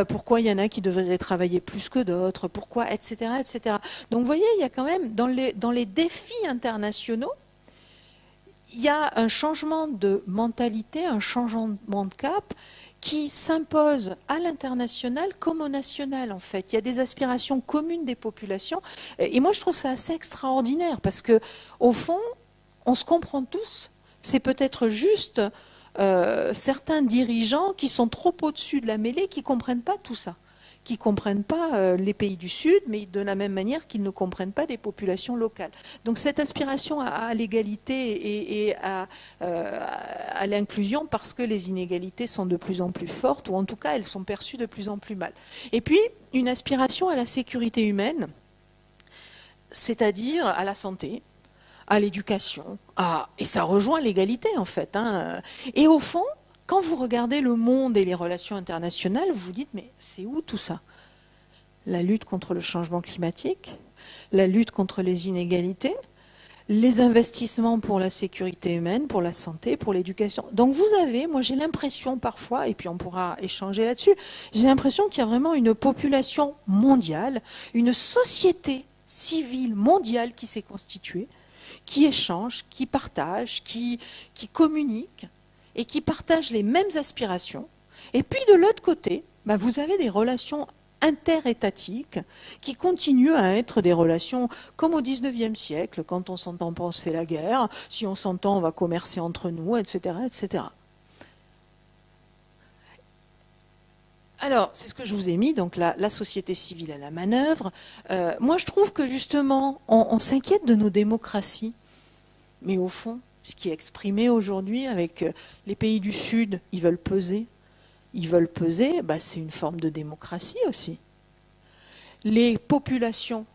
pourquoi il y en a qui devraient travailler plus que d'autres, pourquoi, etc., etc. Donc vous voyez, il y a quand même, dans les défis internationaux, il y a un changement de mentalité, un changement de cap qui s'impose à l'international comme au national en fait. Il y a des aspirations communes des populations et moi je trouve ça assez extraordinaire parce que au fond, on se comprend tous. C'est peut-être juste certains dirigeants qui sont trop au-dessus de la mêlée qui ne comprennent pas tout ça, qui ne comprennent pas les pays du Sud, mais de la même manière qu'ils ne comprennent pas des populations locales. Donc cette aspiration à l'égalité et à l'inclusion, parce que les inégalités sont de plus en plus fortes, ou en tout cas elles sont perçues de plus en plus mal. Et puis une aspiration à la sécurité humaine, c'est-à-dire à la santé, à l'éducation, et ça rejoint l'égalité en fait. Et au fond, quand vous regardez le monde et les relations internationales, vous vous dites, mais c'est où tout ça? La lutte contre le changement climatique, la lutte contre les inégalités, les investissements pour la sécurité humaine, pour la santé, pour l'éducation. Donc vous avez, moi j'ai l'impression parfois, et puis on pourra échanger là-dessus, j'ai l'impression qu'il y a vraiment une population mondiale, une société civile mondiale qui s'est constituée, qui échange, qui partage, qui communique, et qui partagent les mêmes aspirations. Et puis de l'autre côté, vous avez des relations interétatiques qui continuent à être des relations comme au XIXe siècle, quand on s'entend pas, on se fait la guerre, si on s'entend, on va commercer entre nous, etc., etc. Alors, c'est ce que je vous ai mis, donc la société civile à la manœuvre. Moi, je trouve que justement, on s'inquiète de nos démocraties, mais au fond, ce qui est exprimé aujourd'hui avec les pays du Sud, ils veulent peser. Ils veulent peser, c'est une forme de démocratie aussi. les populations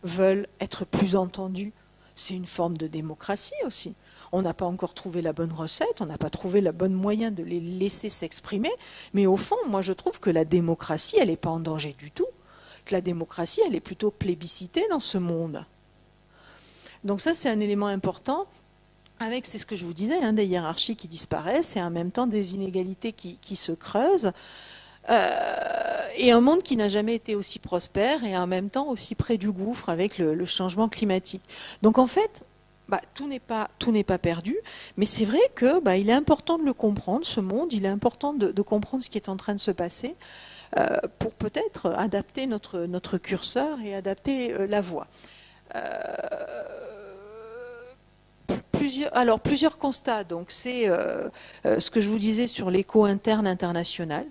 veulent être plus entendues. C'est une forme de démocratie aussi. On n'a pas encore trouvé la bonne recette, on n'a pas trouvé le bon moyen de les laisser s'exprimer, mais au fond, moi je trouve que la démocratie, elle n'est pas en danger du tout, que la démocratie, elle est plutôt plébiscitée dans ce monde. Donc ça, c'est un élément important, avec, c'est ce que je vous disais, hein, des hiérarchies qui disparaissent et en même temps des inégalités qui se creusent, et un monde qui n'a jamais été aussi prospère et en même temps aussi près du gouffre avec le changement climatique. Donc en fait, tout n'est pas perdu, mais c'est vrai que il est important de le comprendre, ce monde, il est important de comprendre ce qui est en train de se passer pour peut-être adapter notre curseur et adapter la voie. Plusieurs constats. Donc c'est ce que je vous disais sur l'écho interne international.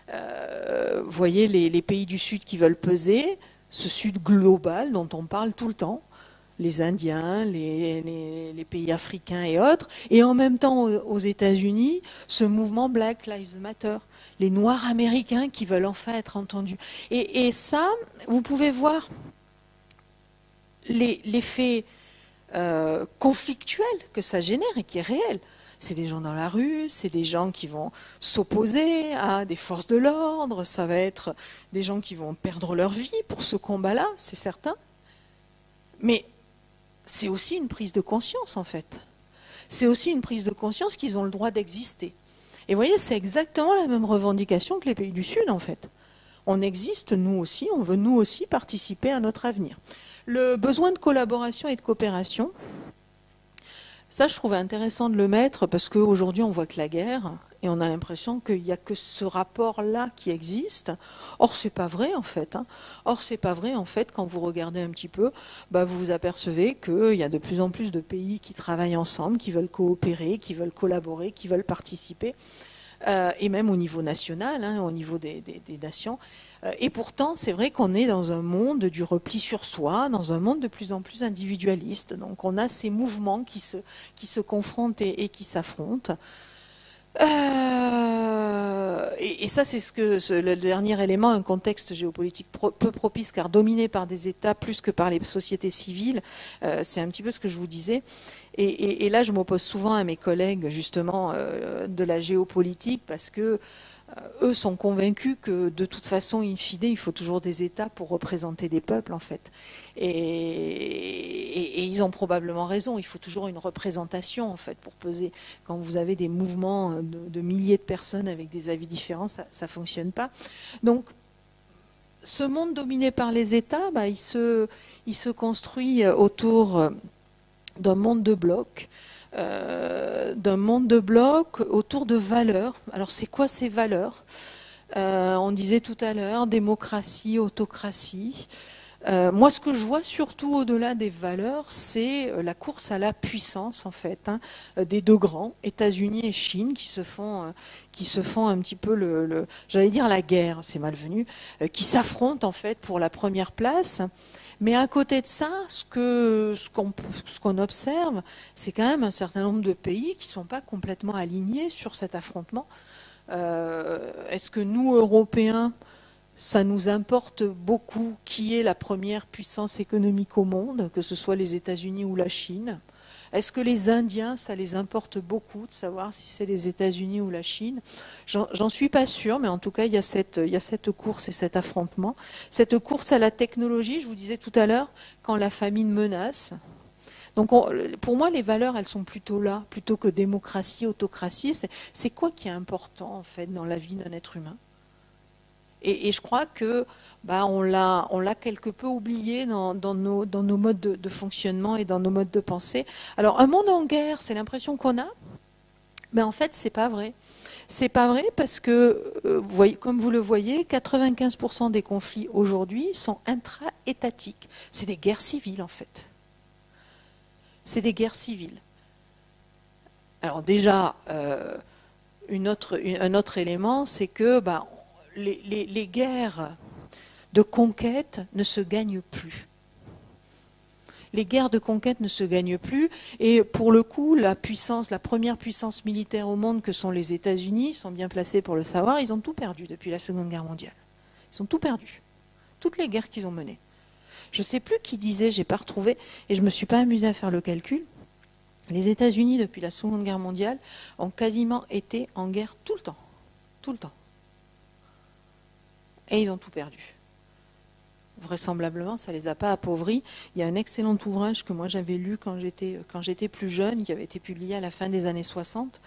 Vous voyez les pays du Sud qui veulent peser, ce Sud global dont on parle tout le temps, les Indiens, les pays africains et autres, et en même temps aux États-Unis, ce mouvement Black Lives Matter, les Noirs américains qui veulent enfin être entendus. Et ça, vous pouvez voir l'effet conflictuel que ça génère et qui est réel. C'est des gens dans la rue, c'est des gens qui vont s'opposer à des forces de l'ordre, ça va être des gens qui vont perdre leur vie pour ce combat-là, c'est certain. Mais c'est aussi une prise de conscience, en fait. C'est aussi une prise de conscience qu'ils ont le droit d'exister. Et vous voyez, c'est exactement la même revendication que les pays du Sud, en fait. On existe, nous aussi, on veut nous aussi participer à notre avenir. Le besoin de collaboration et de coopération, ça, je trouvais intéressant de le mettre parce qu'aujourd'hui, on voit que la guerre, et on a l'impression qu'il n'y a que ce rapport-là qui existe. Or, c'est pas vrai, en fait. Or, c'est pas vrai, en fait, quand vous regardez un petit peu, vous vous apercevez qu'il y a de plus en plus de pays qui travaillent ensemble, qui veulent coopérer, qui veulent collaborer, qui veulent participer, et même au niveau national, au niveau des nations. Et pourtant, c'est vrai qu'on est dans un monde du repli sur soi, dans un monde de plus en plus individualiste. Donc on a ces mouvements qui se confrontent et qui s'affrontent. Et ça, c'est le dernier élément, un contexte géopolitique peu propice, car dominé par des États plus que par les sociétés civiles. C'est un petit peu ce que je vous disais. Et là, je m'oppose souvent à mes collègues, justement, de la géopolitique, parce que eux sont convaincus que de toute façon, in fine, il faut toujours des États pour représenter des peuples, en fait. Et ils ont probablement raison, il faut toujours une représentation, en fait, pour peser. Quand vous avez des mouvements de milliers de personnes avec des avis différents, ça ne fonctionne pas. Donc, ce monde dominé par les États, il se construit autour d'un monde de blocs, autour de valeurs. Alors c'est quoi ces valeurs? On disait tout à l'heure, démocratie, autocratie. Moi, ce que je vois surtout au-delà des valeurs, c'est la course à la puissance, en fait, des deux grands, États-Unis et Chine, qui se font un petit peu j'allais dire la guerre, c'est malvenu, qui s'affrontent en fait pour la première place. Mais à côté de ça, ce qu'on observe, c'est quand même un certain nombre de pays qui ne sont pas complètement alignés sur cet affrontement. Est-ce que nous, Européens, ça nous importe beaucoup qui est la première puissance économique au monde, que ce soit les États-Unis ou la Chine? Est-ce que les Indiens, ça les importe beaucoup de savoir si c'est les États-Unis ou la Chine? J'en suis pas sûre, mais en tout cas, il y a cette course et cet affrontement. Cette course à la technologie, je vous disais tout à l'heure, quand la famine menace. Donc, pour moi, les valeurs, elles sont plutôt là, plutôt que démocratie, autocratie. C'est quoi qui est important, en fait, dans la vie d'un être humain? Et je crois que on l'a quelque peu oublié dans nos modes de fonctionnement et dans nos modes de pensée. Alors, un monde en guerre, c'est l'impression qu'on a, mais en fait, c'est pas vrai. C'est pas vrai parce que, comme vous le voyez, 95% des conflits aujourd'hui sont intra-étatiques. C'est des guerres civiles, en fait. C'est des guerres civiles. Alors déjà, un autre élément, c'est que les guerres de conquête ne se gagnent plus. Les guerres de conquête ne se gagnent plus. Et pour le coup, la première puissance militaire au monde que sont les États-Unis, sont bien placés pour le savoir, ils ont tout perdu depuis la Seconde Guerre mondiale. Ils ont tout perdu. toutes les guerres qu'ils ont menées. Je ne sais plus qui disait, je n'ai pas retrouvé, et je ne me suis pas amusée à faire le calcul. Les États-Unis, depuis la Seconde Guerre mondiale, ont quasiment été en guerre tout le temps. Tout le temps. Et ils ont tout perdu. Vraisemblablement, ça ne les a pas appauvris. Il y a un excellent ouvrage que moi j'avais lu quand j'étais plus jeune, qui avait été publié à la fin des années 60,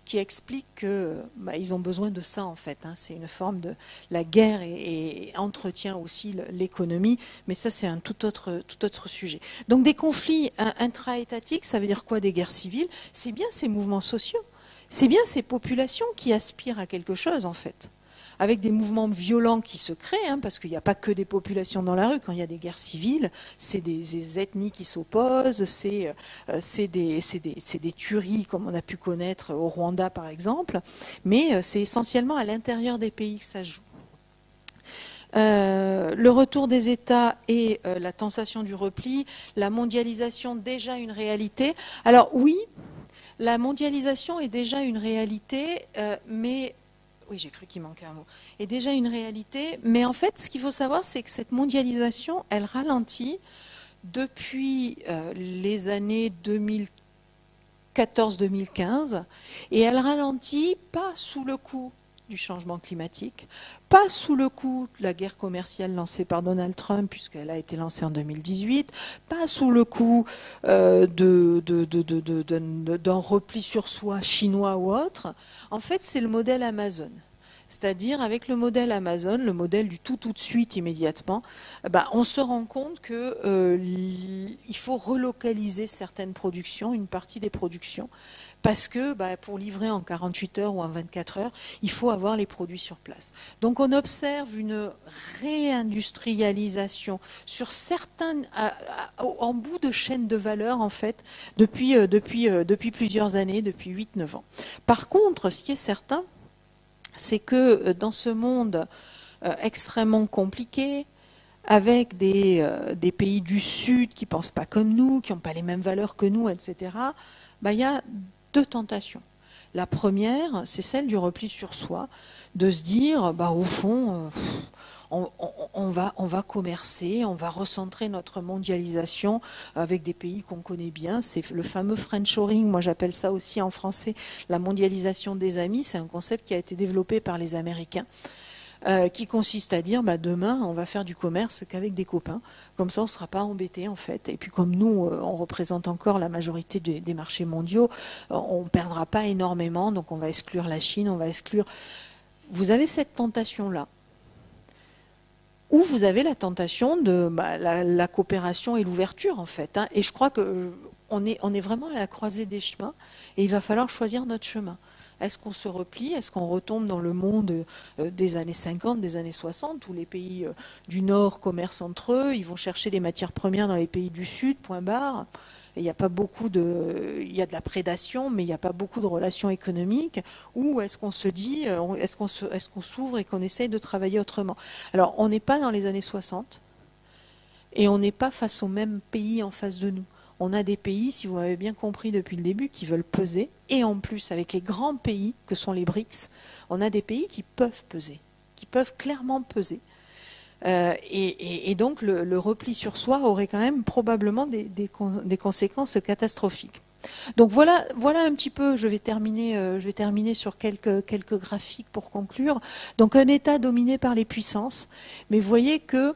qui explique qu'ils ont besoin de ça en fait. Hein. C'est une forme de... La guerre et entretient aussi l'économie, mais ça c'est un tout autre sujet. Donc des conflits intra-étatiques, ça veut dire quoi? Des guerres civiles? C'est bien ces mouvements sociaux, c'est bien ces populations qui aspirent à quelque chose en fait. Avec des mouvements violents qui se créent, hein, parce qu'il n'y a pas que des populations dans la rue. Quand il y a des guerres civiles, c'est des ethnies qui s'opposent, c'est des tueries comme on a pu connaître au Rwanda par exemple, mais c'est essentiellement à l'intérieur des pays que ça se joue. Le retour des États et la tentation du repli, la mondialisation déjà une réalité. Alors oui, la mondialisation est déjà une réalité, mais... Oui, j'ai cru qu'il manquait un mot. Est déjà une réalité, mais en fait, ce qu'il faut savoir, c'est que cette mondialisation, elle ralentit depuis les années 2014-2015, et elle ralentit pas sous le coup du changement climatique, pas sous le coup de la guerre commerciale lancée par Donald Trump, puisqu'elle a été lancée en 2018, pas sous le coup d'un repli sur soi chinois ou autre. En fait, c'est le modèle Amazon. C'est-à-dire, avec le modèle Amazon, le modèle du tout de suite, immédiatement, on se rend compte qu'il faut relocaliser certaines productions, une partie des productions, parce que pour livrer en 48 heures ou en 24 heures, il faut avoir les produits sur place. Donc on observe une réindustrialisation sur certains, en bout de chaîne de valeur en fait, depuis plusieurs années, depuis 8-9 ans. Par contre, ce qui est certain, c'est que dans ce monde extrêmement compliqué, avec des pays du Sud qui ne pensent pas comme nous, qui n'ont pas les mêmes valeurs que nous, etc., il y a deux tentations. La première, c'est celle du repli sur soi, de se dire, au fond, on va commercer, on va recentrer notre mondialisation avec des pays qu'on connaît bien. C'est le fameux friendshoring, moi j'appelle ça aussi en français la mondialisation des amis. C'est un concept qui a été développé par les Américains, qui consiste à dire demain on va faire du commerce qu'avec des copains, comme ça on ne sera pas embêté en fait, et puis comme nous on représente encore la majorité des marchés mondiaux, on ne perdra pas énormément, donc on va exclure la Chine, on va exclure... Vous avez cette tentation là, ou vous avez la tentation de la coopération et l'ouverture en fait, hein. Et je crois qu'on est vraiment à la croisée des chemins, et il va falloir choisir notre chemin. Est-ce qu'on se replie? Est-ce qu'on retombe dans le monde des années 50, des années 60, où les pays du Nord commercent entre eux, ils vont chercher les matières premières dans les pays du Sud, point barre. Il y a pas beaucoup il y a de la prédation, mais il n'y a pas beaucoup de relations économiques. Ou est-ce qu'on se dit, est-ce qu'on s'ouvre et qu'on essaye de travailler autrement? Alors, on n'est pas dans les années 60, et on n'est pas face aux mêmes pays en face de nous. On a des pays, si vous m'avez bien compris depuis le début, qui veulent peser. Et en plus, avec les grands pays que sont les BRICS, on a des pays qui peuvent peser, qui peuvent clairement peser. Et donc, le repli sur soi aurait quand même probablement des conséquences catastrophiques. Donc voilà un petit peu, je vais terminer sur quelques graphiques pour conclure. Donc un État dominé par les puissances, mais vous voyez que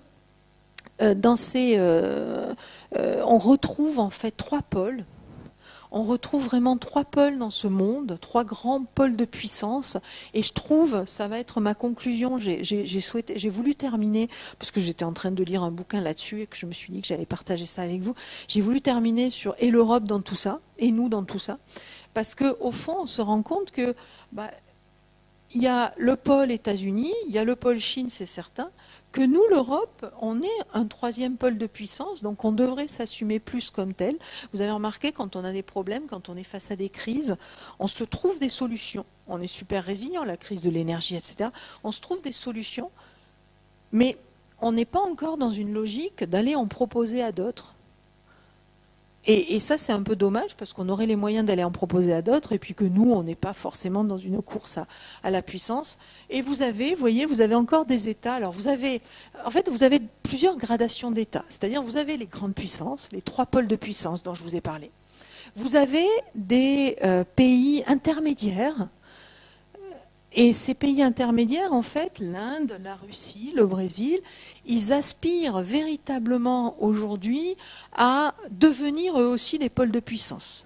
on retrouve en fait trois pôles. On retrouve vraiment trois pôles dans ce monde, trois grands pôles de puissance. Et je trouve, ça va être ma conclusion, j'ai voulu terminer, parce que j'étais en train de lire un bouquin là-dessus et que je me suis dit que j'allais partager ça avec vous. J'ai voulu terminer sur et l'Europe dans tout ça, et nous dans tout ça. Parce qu'au fond, on se rend compte que il y a le pôle États-Unis, il y a le pôle Chine, c'est certain, que nous, l'Europe, on est un troisième pôle de puissance, donc on devrait s'assumer plus comme tel. Vous avez remarqué, quand on a des problèmes, quand on est face à des crises, on se trouve des solutions. On est super résilient, la crise de l'énergie, etc. On se trouve des solutions, mais on n'est pas encore dans une logique d'aller en proposer à d'autres. Et ça, c'est un peu dommage parce qu'on aurait les moyens d'aller en proposer à d'autres et puis que nous, on n'est pas forcément dans une course à la puissance. Et vous voyez, vous avez encore des États. Alors en fait, vous avez plusieurs gradations d'États. C'est-à-dire, vous avez les grandes puissances, les 3 pôles de puissance dont je vous ai parlé. Vous avez des pays intermédiaires. Et ces pays intermédiaires, en fait, l'Inde, la Russie, le Brésil, ils aspirent véritablement aujourd'hui à devenir eux aussi des pôles de puissance.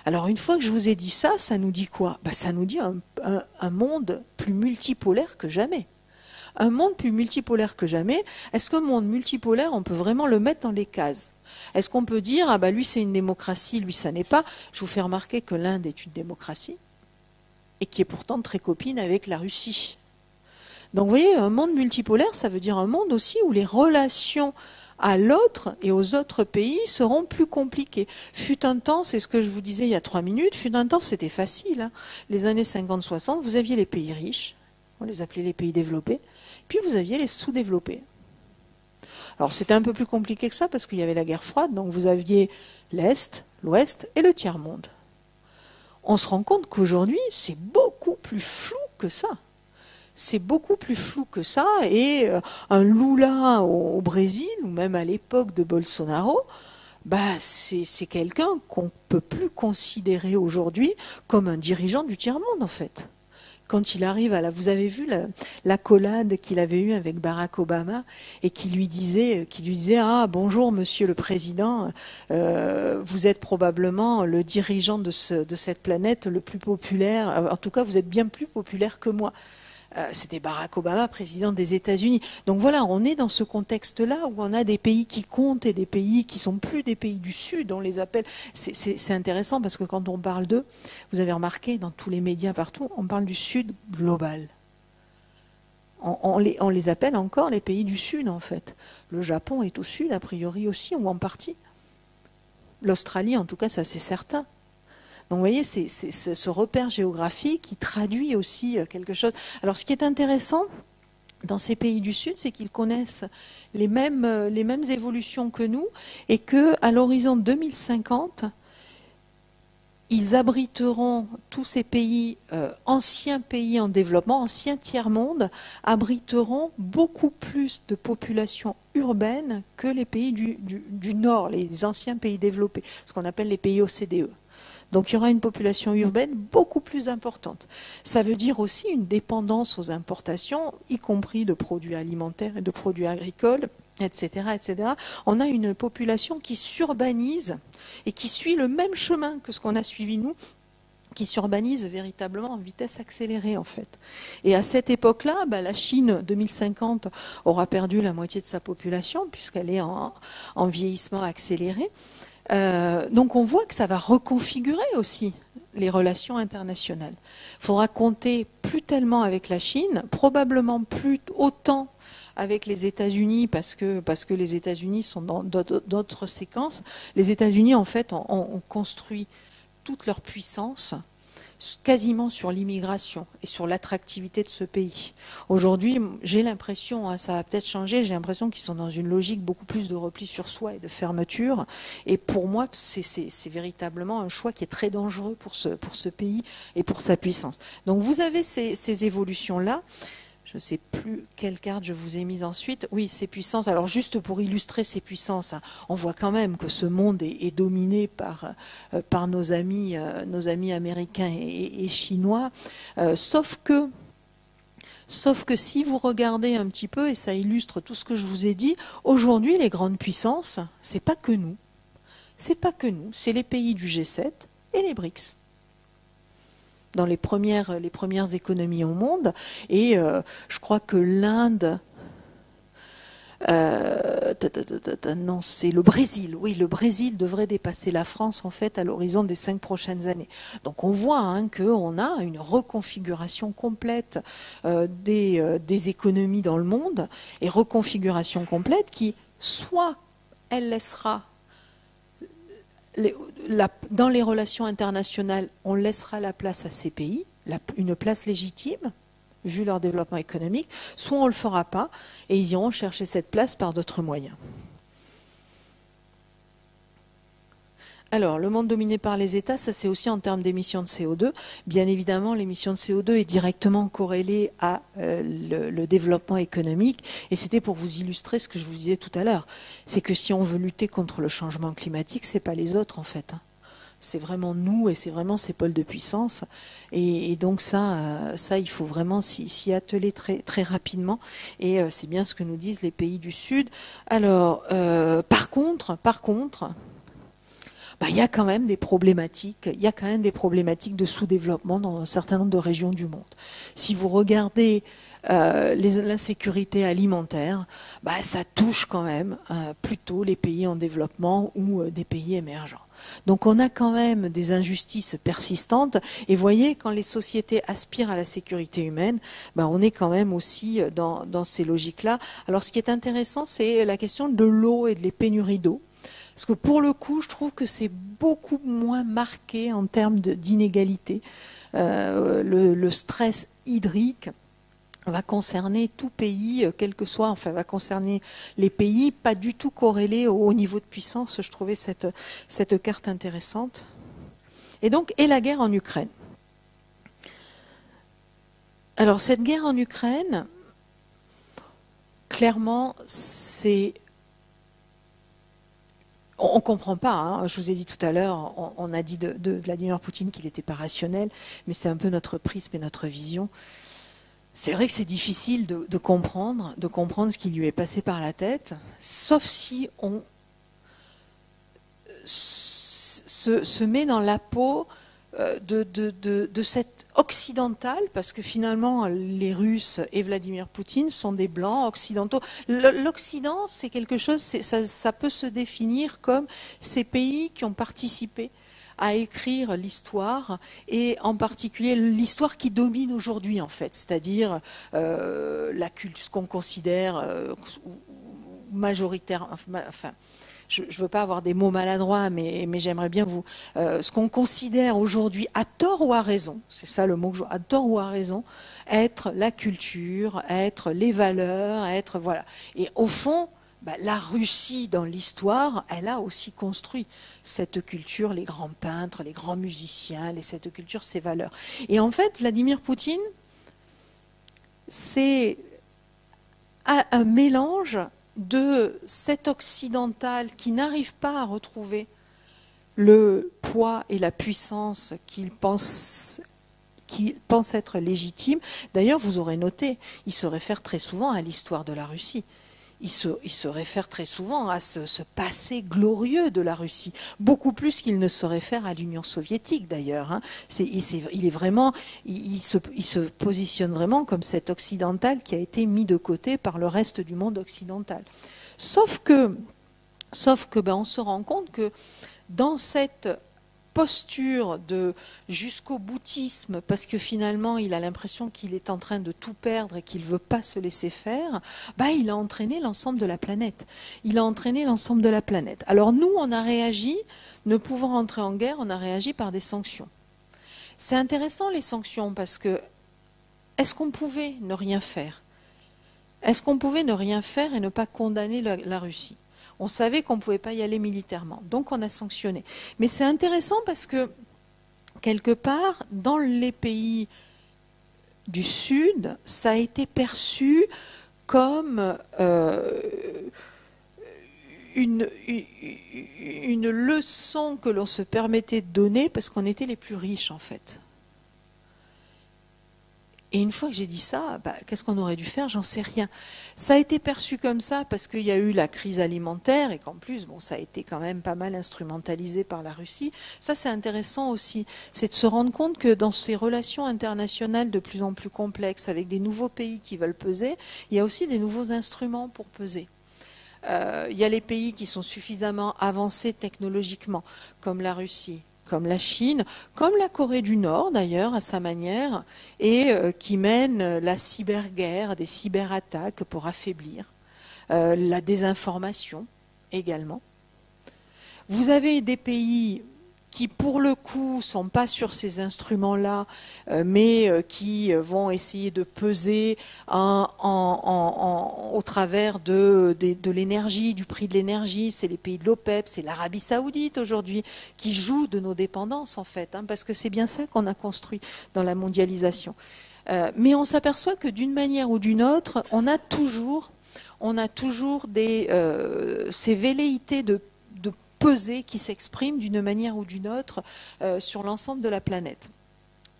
Alors une fois que je vous ai dit ça, ça nous dit quoi? Ça nous dit un monde plus multipolaire que jamais. Un monde plus multipolaire que jamais. Est-ce qu'un monde multipolaire, on peut vraiment le mettre dans les cases? Est-ce qu'on peut dire, ah lui c'est une démocratie, lui ça n'est pas? Je vous fais remarquer que l'Inde est une démocratie et qui est pourtant très copine avec la Russie. Donc vous voyez, un monde multipolaire, ça veut dire un monde aussi où les relations à l'autre et aux autres pays seront plus compliquées. Fut un temps, c'est ce que je vous disais il y a 3 minutes, fut un temps c'était facile. Les années 50-60, vous aviez les pays riches, on les appelait les pays développés, puis vous aviez les sous-développés. Alors c'était un peu plus compliqué que ça parce qu'il y avait la guerre froide, donc vous aviez l'Est, l'Ouest et le tiers-monde. On se rend compte qu'aujourd'hui, c'est beaucoup plus flou que ça. C'est beaucoup plus flou que ça. Et un Lula au Brésil, ou même à l'époque de Bolsonaro, c'est quelqu'un qu'on ne peut plus considérer aujourd'hui comme un dirigeant du tiers-monde, en fait. Quand il arrive vous avez vu l'accolade qu'il avait eue avec Barack Obama et qui lui disait ah bonjour monsieur le président, vous êtes probablement le dirigeant de cette planète le plus populaire, en tout cas vous êtes bien plus populaire que moi. C'était Barack Obama, président des États-Unis. Donc voilà, on est dans ce contexte-là où on a des pays qui comptent et des pays qui sont plus des pays du Sud, on les appelle. C'est intéressant parce que quand on parle d'eux, vous avez remarqué dans tous les médias partout, on parle du Sud global. On les appelle encore les pays du Sud en fait. Le Japon est au Sud a priori aussi, ou en partie. L'Australie en tout cas, ça c'est certain. Donc vous voyez, c'est ce repère géographique qui traduit aussi quelque chose. Alors ce qui est intéressant dans ces pays du Sud, c'est qu'ils connaissent les mêmes évolutions que nous et qu'à l'horizon 2050, ils abriteront tous ces pays, anciens pays en développement, anciens tiers-monde, abriteront beaucoup plus de populations urbaines que les pays du Nord, les anciens pays développés, ce qu'on appelle les pays OCDE. Donc il y aura une population urbaine beaucoup plus importante. Ça veut dire aussi une dépendance aux importations, y compris de produits alimentaires et de produits agricoles, etc., etc. On a une population qui s'urbanise et qui suit le même chemin que ce qu'on a suivi nous, qui s'urbanise véritablement en vitesse accélérée en fait. Et à cette époque-là, la Chine 2050 aura perdu la moitié de sa population puisqu'elle est en vieillissement accéléré. Donc on voit que ça va reconfigurer aussi les relations internationales. Il faudra compter plus tellement avec la Chine, probablement plus autant avec les États-Unis parce que les États-Unis sont dans d'autres séquences. Les États-Unis en fait ont construit toute leur puissance quasiment sur l'immigration et sur l'attractivité de ce pays. Aujourd'hui, j'ai l'impression, ça va peut-être changer, j'ai l'impression qu'ils sont dans une logique beaucoup plus de repli sur soi et de fermeture. Et pour moi, c'est véritablement un choix qui est très dangereux pour ce pays et pour sa puissance. Donc vous avez ces évolutions-là. Je ne sais plus quelle carte je vous ai mise ensuite. Oui, ces puissances. Alors juste pour illustrer ces puissances, on voit quand même que ce monde est dominé par nos amis américains et chinois. Sauf que si vous regardez un petit peu, et ça illustre tout ce que je vous ai dit, aujourd'hui les grandes puissances, c'est pas que nous. C'est pas que nous, c'est les pays du G7 et les BRICS. Dans les premières économies au monde. Et je crois que l'Inde... non, c'est le Brésil. Oui, le Brésil devrait dépasser la France, en fait, à l'horizon des 5 prochaines années. Donc on voit qu'on a une reconfiguration complète des économies dans le monde, et reconfiguration complète qui, soit elle laissera... dans les relations internationales, on laissera la place à ces pays, une place légitime, vu leur développement économique, soit on ne le fera pas, et ils iront chercher cette place par d'autres moyens. Alors, le monde dominé par les États, ça c'est aussi en termes d'émissions de CO2. Bien évidemment, l'émission de CO2 est directement corrélée à le développement économique. Et c'était pour vous illustrer ce que je vous disais tout à l'heure. C'est que si on veut lutter contre le changement climatique, c'est pas les autres en fait. C'est vraiment nous et c'est vraiment ces pôles de puissance. Et donc ça, il faut vraiment s'y atteler très rapidement. Et c'est bien ce que nous disent les pays du Sud. Alors, par contre, il y a quand même des problématiques. Il y a quand même des problématiques de sous-développement dans un certain nombre de régions du monde. Si vous regardez l'insécurité alimentaire, ça touche quand même plutôt les pays en développement ou des pays émergents. Donc on a quand même des injustices persistantes. Et voyez, quand les sociétés aspirent à la sécurité humaine, on est quand même aussi dans ces logiques-là. Alors ce qui est intéressant, c'est la question de l'eau et des pénuries d'eau. Parce que pour le coup, je trouve que c'est beaucoup moins marqué en termes d'inégalité. Le stress hydrique va concerner tout pays, quel que soit, enfin va concerner les pays, pas du tout corrélés au niveau de puissance. Je trouvais cette carte intéressante. Et donc, la guerre en Ukraine. Alors, cette guerre en Ukraine, clairement, c'est... On ne comprend pas, hein. Je vous ai dit tout à l'heure, on a dit de Vladimir Poutine qu'il n'était pas rationnel, mais c'est un peu notre prisme et notre vision. C'est vrai que c'est difficile de comprendre ce qui lui est passé par la tête, sauf si on se met dans la peau de cet occidental, parce que finalement les Russes et Vladimir Poutine sont des blancs occidentaux. L'Occident, c'est quelque chose, ça peut se définir comme ces pays qui ont participé à écrire l'histoire, et en particulier l'histoire qui domine aujourd'hui en fait, c'est-à-dire ce qu'on considère majoritaire, enfin je ne veux pas avoir des mots maladroits, mais j'aimerais bien ce qu'on considère aujourd'hui, à tort ou à raison, c'est ça le mot que à tort ou à raison, être la culture, être les valeurs, être voilà. Et au fond, la Russie, dans l'histoire, elle a aussi construit cette culture, les grands peintres, les grands musiciens, cette culture, ces valeurs. Et en fait, Vladimir Poutine, c'est un mélange de cet occidental qui n'arrive pas à retrouver le poids et la puissance qu'il pense être légitime. D'ailleurs, vous aurez noté, il se réfère très souvent à l'histoire de la Russie. Il se réfère très souvent à ce passé glorieux de la Russie, beaucoup plus qu'il ne se réfère à l'Union soviétique d'ailleurs. Hein. Il se positionne vraiment comme cet occidental qui a été mis de côté par le reste du monde occidental. Sauf que on se rend compte que dans cette posture de jusqu'au boutisme, parce que finalement il a l'impression qu'il est en train de tout perdre et qu'il ne veut pas se laisser faire, il a entraîné l'ensemble de la planète. Alors nous, on a réagi, ne pouvant entrer en guerre, on a réagi par des sanctions. C'est intéressant les sanctions, parce que est-ce qu'on pouvait ne rien faire? Est-ce qu'on pouvait ne rien faire et ne pas condamner la Russie? On savait qu'on ne pouvait pas y aller militairement, donc on a sanctionné. Mais c'est intéressant parce que, quelque part, dans les pays du Sud, ça a été perçu comme une leçon que l'on se permettait de donner parce qu'on était les plus riches, en fait. Et une fois que j'ai dit ça, qu'est-ce qu'on aurait dû faire? J'en sais rien. Ça a été perçu comme ça parce qu'il y a eu la crise alimentaire et qu'en plus, ça a été quand même pas mal instrumentalisé par la Russie. Ça, c'est intéressant aussi. C'est de se rendre compte que dans ces relations internationales de plus en plus complexes, avec des nouveaux pays qui veulent peser, il y a aussi des nouveaux instruments pour peser. Il y a les pays qui sont suffisamment avancés technologiquement, comme la Russie, comme la Chine, comme la Corée du Nord d'ailleurs à sa manière, et qui mènent la cyberguerre, des cyberattaques pour affaiblir, la désinformation également. Vous avez des pays qui pour le coup sont pas sur ces instruments-là, mais qui vont essayer de peser au travers de l'énergie, du prix de l'énergie. C'est les pays de l'OPEP, c'est l'Arabie Saoudite aujourd'hui qui joue de nos dépendances en fait, hein, parce que c'est bien ça qu'on a construit dans la mondialisation. Mais on s'aperçoit que d'une manière ou d'une autre, on a toujours ces velléités de peser qui s'expriment d'une manière ou d'une autre sur l'ensemble de la planète.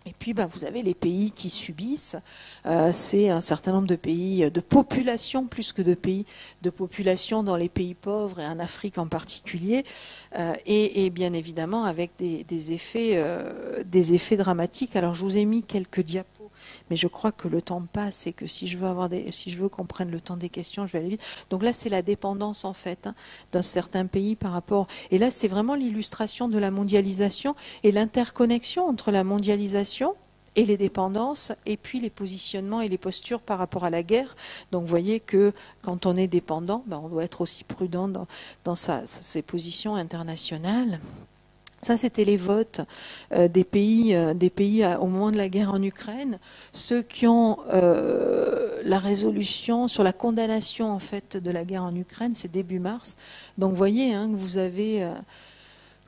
Et puis, vous avez les pays qui subissent. C'est un certain nombre de pays de population, plus que de pays de population dans les pays pauvres et en Afrique en particulier. Et bien évidemment avec des effets dramatiques. Alors, je vous ai mis quelques diapos. Mais je crois que le temps passe et que si je veux qu'on prenne le temps des questions, je vais aller vite. Donc là, c'est la dépendance en fait d'un certain pays par rapport. Et là, c'est vraiment l'illustration de la mondialisation et l'interconnexion entre la mondialisation et les dépendances, et puis les positionnements et les postures par rapport à la guerre. Donc vous voyez que quand on est dépendant, on doit être aussi prudent dans ses positions internationales. Ça, c'était les votes des pays au moment de la guerre en Ukraine. Ceux qui ont la résolution sur la condamnation en fait de la guerre en Ukraine, c'est début mars. Donc, vous voyez que vous avez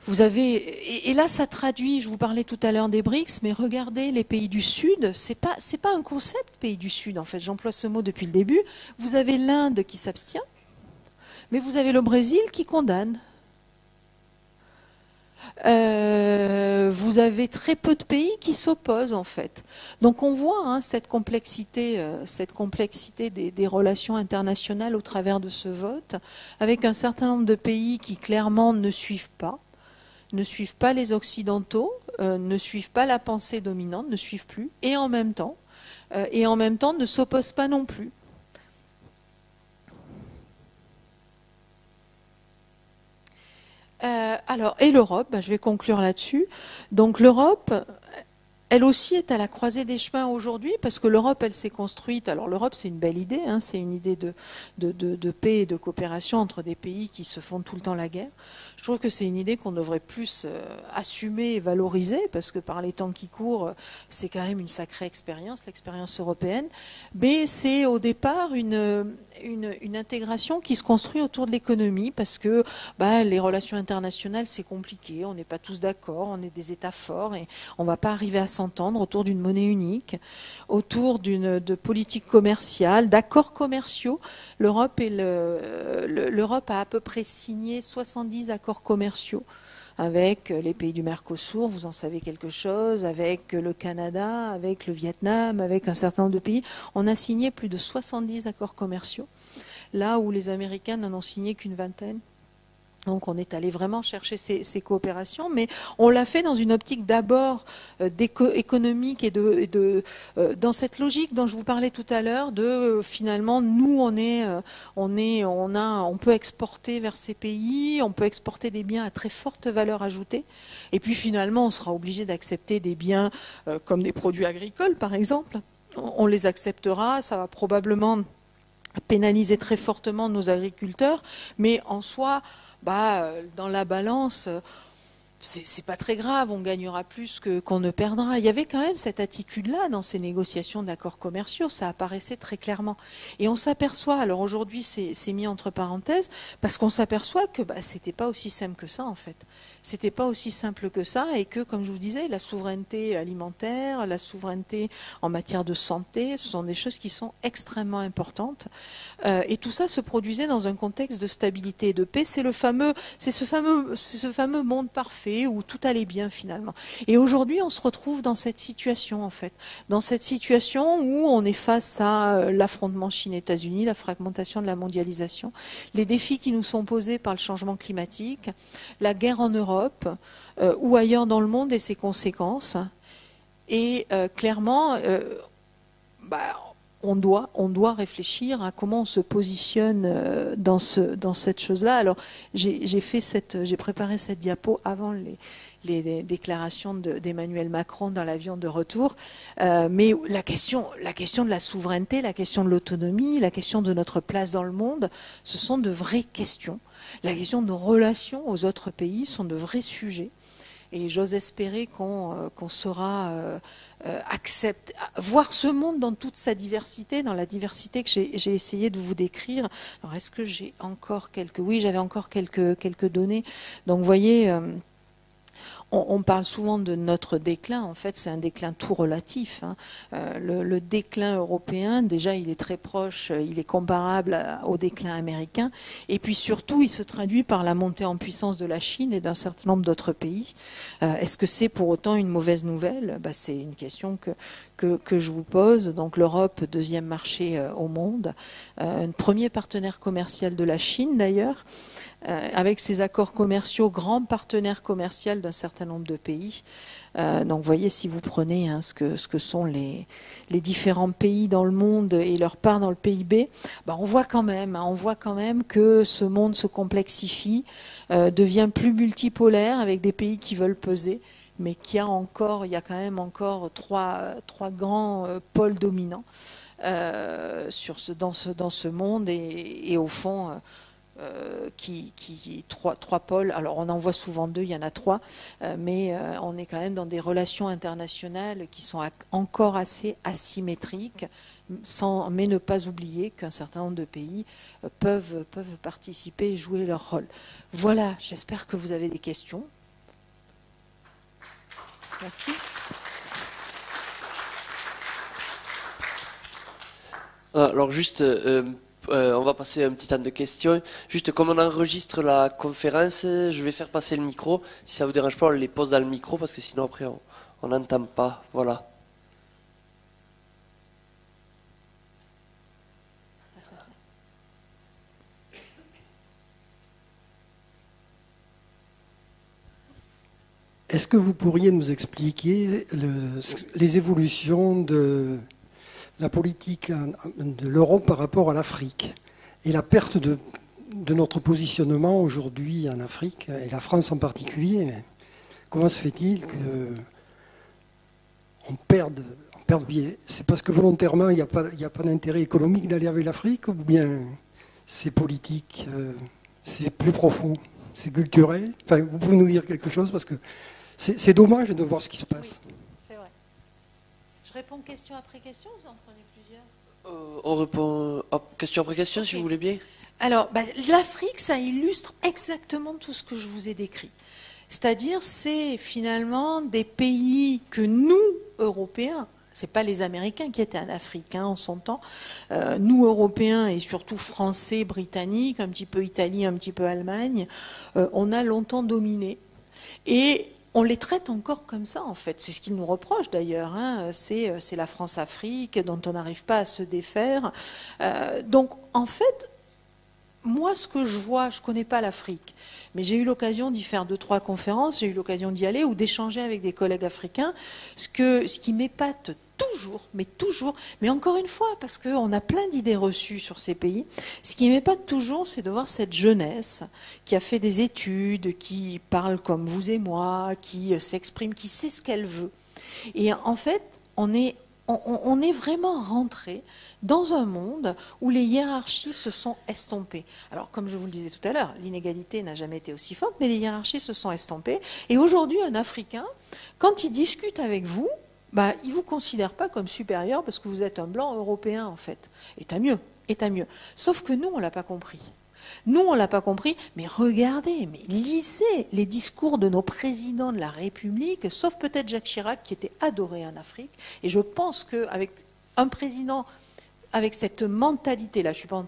et là, ça traduit. Je vous parlais tout à l'heure des BRICS, mais regardez les pays du Sud. C'est pas un concept pays du Sud en fait. J'emploie ce mot depuis le début. Vous avez l'Inde qui s'abstient, mais vous avez le Brésil qui condamne. Vous avez très peu de pays qui s'opposent en fait. Donc on voit cette complexité des relations internationales au travers de ce vote, avec un certain nombre de pays qui clairement ne suivent pas les Occidentaux, ne suivent pas la pensée dominante, ne suivent plus, et en même temps ne s'opposent pas non plus. Et l'Europe, je vais conclure là-dessus. Donc l'Europe, elle aussi est à la croisée des chemins aujourd'hui, parce que l'Europe, elle s'est construite. Alors l'Europe, c'est une belle idée, c'est une idée de paix et de coopération entre des pays qui se font tout le temps la guerre. Je trouve que c'est une idée qu'on devrait plus assumer et valoriser, parce que par les temps qui courent, c'est quand même une sacrée expérience, l'expérience européenne. Mais c'est au départ une intégration qui se construit autour de l'économie, parce que les relations internationales, c'est compliqué, on n'est pas tous d'accord, on est des États forts et on ne va pas arriver à s'entendre autour d'une monnaie unique, autour de politiques commerciales, d'accords commerciaux. L'Europe a à peu près signé 70 accords commerciaux avec les pays du Mercosur, vous en savez quelque chose, avec le Canada, avec le Vietnam, avec un certain nombre de pays. On a signé plus de 70 accords commerciaux, là où les Américains n'en ont signé qu'une vingtaine. Donc on est allé vraiment chercher ces coopérations, mais on l'a fait dans une optique d'abord économique et dans cette logique dont je vous parlais tout à l'heure, de finalement nous on peut exporter vers ces pays, on peut exporter des biens à très forte valeur ajoutée, et puis finalement on sera obligé d'accepter des biens comme des produits agricoles par exemple. On les acceptera, ça va probablement pénaliser très fortement nos agriculteurs, mais en soi, dans la balance, c'est pas très grave, on gagnera plus qu'on ne perdra. Il y avait quand même cette attitude-là dans ces négociations d'accords commerciaux, ça apparaissait très clairement. Et on s'aperçoit, alors aujourd'hui c'est mis entre parenthèses, parce qu'on s'aperçoit que c'était pas aussi simple que ça en fait. C'était pas aussi simple que ça, et que, comme je vous disais, la souveraineté alimentaire, la souveraineté en matière de santé, ce sont des choses qui sont extrêmement importantes. Et tout ça se produisait dans un contexte de stabilité et de paix. C'est ce fameux monde parfait où tout allait bien finalement. Et aujourd'hui, on se retrouve dans cette situation en fait, dans cette situation où on est face à l'affrontement Chine-États-Unis, la fragmentation de la mondialisation, les défis qui nous sont posés par le changement climatique, la guerre en Europe ou ailleurs dans le monde et ses conséquences. Et clairement, on doit réfléchir à comment on se positionne dans cette chose-là. Alors, j'ai préparé cette diapo avant les déclarations d'Emmanuel Macron dans l'avion de retour. Mais la question de la souveraineté, la question de l'autonomie, la question de notre place dans le monde, ce sont de vraies questions. La question de nos relations aux autres pays sont de vrais sujets. Et j'ose espérer qu'on saura voir ce monde dans toute sa diversité, dans la diversité que j'ai essayé de vous décrire. Alors, est-ce que j'ai encore quelques... Oui, j'avais encore quelques données. Donc, vous voyez... On parle souvent de notre déclin, en fait c'est un déclin tout relatif. Hein. Le déclin européen, déjà il est très proche, il est comparable au déclin américain, et puis surtout il se traduit par la montée en puissance de la Chine et d'un certain nombre d'autres pays. Est-ce que c'est pour autant une mauvaise nouvelle? C'est une question que je vous pose. Donc l'Europe, deuxième marché au monde, un premier partenaire commercial de la Chine d'ailleurs, avec ses accords commerciaux, grand partenaire commercial d'un certain nombre de pays. Donc vous voyez, si vous prenez ce que sont les différents pays dans le monde et leur part dans le PIB, on voit quand même que ce monde se complexifie, devient plus multipolaire avec des pays qui veulent peser, mais il y a quand même encore trois grands pôles dominants dans ce monde et au fond... trois pôles. Alors on en voit souvent deux, il y en a trois, mais on est quand même dans des relations internationales qui sont encore assez asymétriques, mais ne pas oublier qu'un certain nombre de pays peuvent participer et jouer leur rôle. Voilà, j'espère que vous avez des questions. Merci. Alors juste... on va passer un petit temps de questions. Juste comme on enregistre la conférence, je vais faire passer le micro. Si ça vous dérange pas, on les pose dans le micro parce que sinon après on n'entend pas. Voilà. Est-ce que vous pourriez nous expliquer les évolutions de la politique de l'Europe par rapport à l'Afrique et la perte de notre positionnement aujourd'hui en Afrique, et la France en particulier? Comment se fait-il qu'on perde pied? C'est parce que volontairement il n'y a pas d'intérêt économique d'aller avec l'Afrique, ou bien c'est politique, c'est plus profond, c'est culturel? Enfin, vous pouvez nous dire quelque chose, parce que c'est dommage de voir ce qui se passe. Oui, c'est vrai. Je réponds question après question, vous en prenez plusieurs? On répond question après question, okay, si vous voulez bien. Alors, l'Afrique, ça illustre exactement tout ce que je vous ai décrit. C'est-à-dire, c'est finalement des pays que nous, Européens, c'est pas les Américains qui étaient en Afrique en son temps, nous, Européens, et surtout Français, Britanniques, un petit peu Italie, un petit peu Allemagne, on a longtemps dominé. Et on les traite encore comme ça, en fait. C'est ce qu'ils nous reprochent, d'ailleurs. C'est la France-Afrique dont on n'arrive pas à se défaire. Donc, en fait, moi, ce que je vois, je ne connais pas l'Afrique, mais j'ai eu l'occasion d'y faire 2-3 conférences, j'ai eu l'occasion d'y aller ou d'échanger avec des collègues africains. Ce qui m'épate toujours, mais encore une fois, parce qu'on a plein d'idées reçues sur ces pays, ce qui m'épate toujours, c'est de voir cette jeunesse qui a fait des études, qui parle comme vous et moi, qui s'exprime, qui sait ce qu'elle veut. Et en fait, on est vraiment rentré dans un monde où les hiérarchies se sont estompées. Alors, comme je vous le disais tout à l'heure, l'inégalité n'a jamais été aussi forte, mais les hiérarchies se sont estompées. Et aujourd'hui, un Africain, quand il discute avec vous, il ne vous considère pas comme supérieur parce que vous êtes un blanc européen, en fait. Et tant mieux, Sauf que nous, on ne l'a pas compris. Nous, on ne l'a pas compris, mais regardez, mais lisez les discours de nos présidents de la République, sauf peut-être Jacques Chirac, qui était adoré en Afrique. Et je pense qu'avec un président... avec cette mentalité-là, je ne suis pas